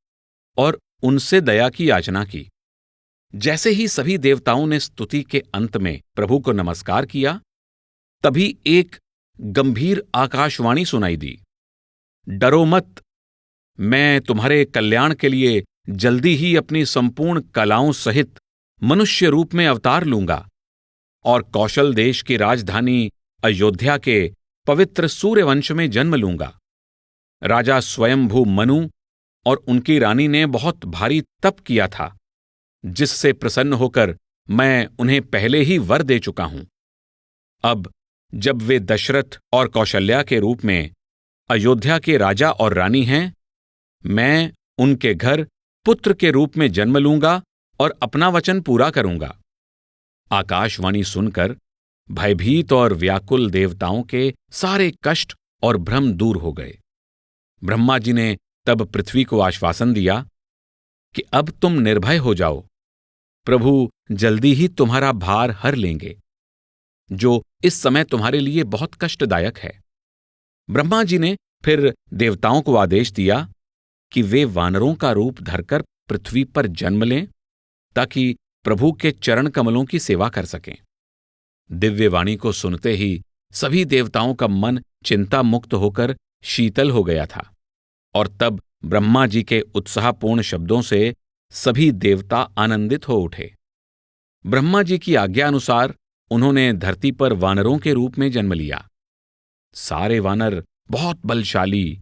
और उनसे दया की याचना की। जैसे ही सभी देवताओं ने स्तुति के अंत में प्रभु को नमस्कार किया, तभी एक गंभीर आकाशवाणी सुनाई दी, डरो मत, मैं तुम्हारे कल्याण के लिए जल्दी ही अपनी संपूर्ण कलाओं सहित मनुष्य रूप में अवतार लूंगा और कौशल देश की राजधानी अयोध्या के पवित्र सूर्यवंश में जन्म लूंगा। राजा स्वयंभू मनु और उनकी रानी ने बहुत भारी तप किया था, जिससे प्रसन्न होकर मैं उन्हें पहले ही वर दे चुका हूं। अब जब वे दशरथ और कौशल्या के रूप में अयोध्या के राजा और रानी हैं, मैं उनके घर पुत्र के रूप में जन्म लूंगा और अपना वचन पूरा करूंगा। आकाशवाणी सुनकर भयभीत और व्याकुल देवताओं के सारे कष्ट और भ्रम दूर हो गए। ब्रह्मा जी ने तब पृथ्वी को आश्वासन दिया कि अब तुम निर्भय हो जाओ, प्रभु जल्दी ही तुम्हारा भार हर लेंगे, जो इस समय तुम्हारे लिए बहुत कष्टदायक है। ब्रह्मा जी ने फिर देवताओं को आदेश दिया कि वे वानरों का रूप धरकर पृथ्वी पर जन्म लें, ताकि प्रभु के चरण कमलों की सेवा कर सकें। दिव्य वाणी को सुनते ही सभी देवताओं का मन चिंता मुक्त होकर शीतल हो गया था और तब ब्रह्मा जी के उत्साहपूर्ण शब्दों से सभी देवता आनंदित हो उठे। ब्रह्मा जी की आज्ञा अनुसार उन्होंने धरती पर वानरों के रूप में जन्म लिया। सारे वानर बहुत बलशाली,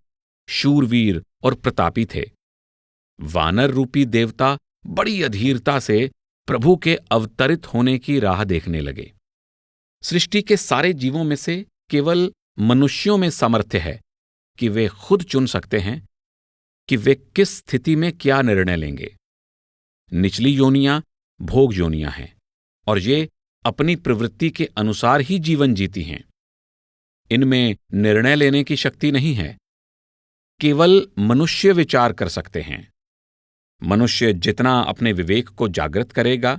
शूरवीर और प्रतापी थे। वानर रूपी देवता बड़ी अधीरता से प्रभु के अवतरित होने की राह देखने लगे। सृष्टि के सारे जीवों में से केवल मनुष्यों में सामर्थ्य है कि वे खुद चुन सकते हैं कि वे किस स्थिति में क्या निर्णय लेंगे। निचली योनियां भोग योनियां हैं और ये अपनी प्रवृत्ति के अनुसार ही जीवन जीती हैं। इनमें निर्णय लेने की शक्ति नहीं है। केवल मनुष्य विचार कर सकते हैं। मनुष्य जितना अपने विवेक को जागृत करेगा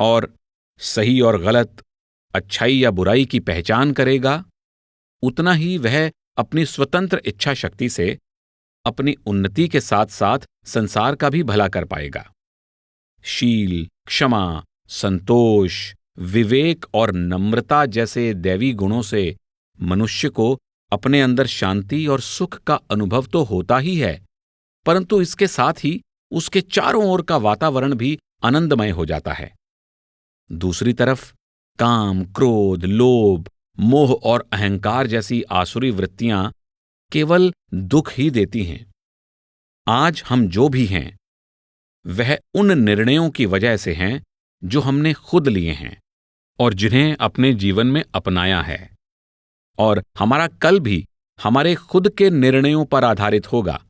और सही और गलत, अच्छाई या बुराई की पहचान करेगा, उतना ही वह अपनी स्वतंत्र इच्छा शक्ति से अपनी उन्नति के साथ साथ संसार का भी भला कर पाएगा। शील, क्षमा, संतोष, विवेक और नम्रता जैसे दैवी गुणों से मनुष्य को अपने अंदर शांति और सुख का अनुभव तो होता ही है, परंतु इसके साथ ही उसके चारों ओर का वातावरण भी आनंदमय हो जाता है। दूसरी तरफ काम, क्रोध, लोभ, मोह और अहंकार जैसी आसुरी वृत्तियां केवल दुख ही देती हैं। आज हम जो भी हैं वह उन निर्णयों की वजह से हैं जो हमने खुद लिए हैं और जिन्हें अपने जीवन में अपनाया है, और हमारा कल भी हमारे खुद के निर्णयों पर आधारित होगा।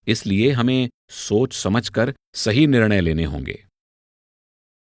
इसलिए हमें सोच समझकर सही निर्णय लेने होंगे।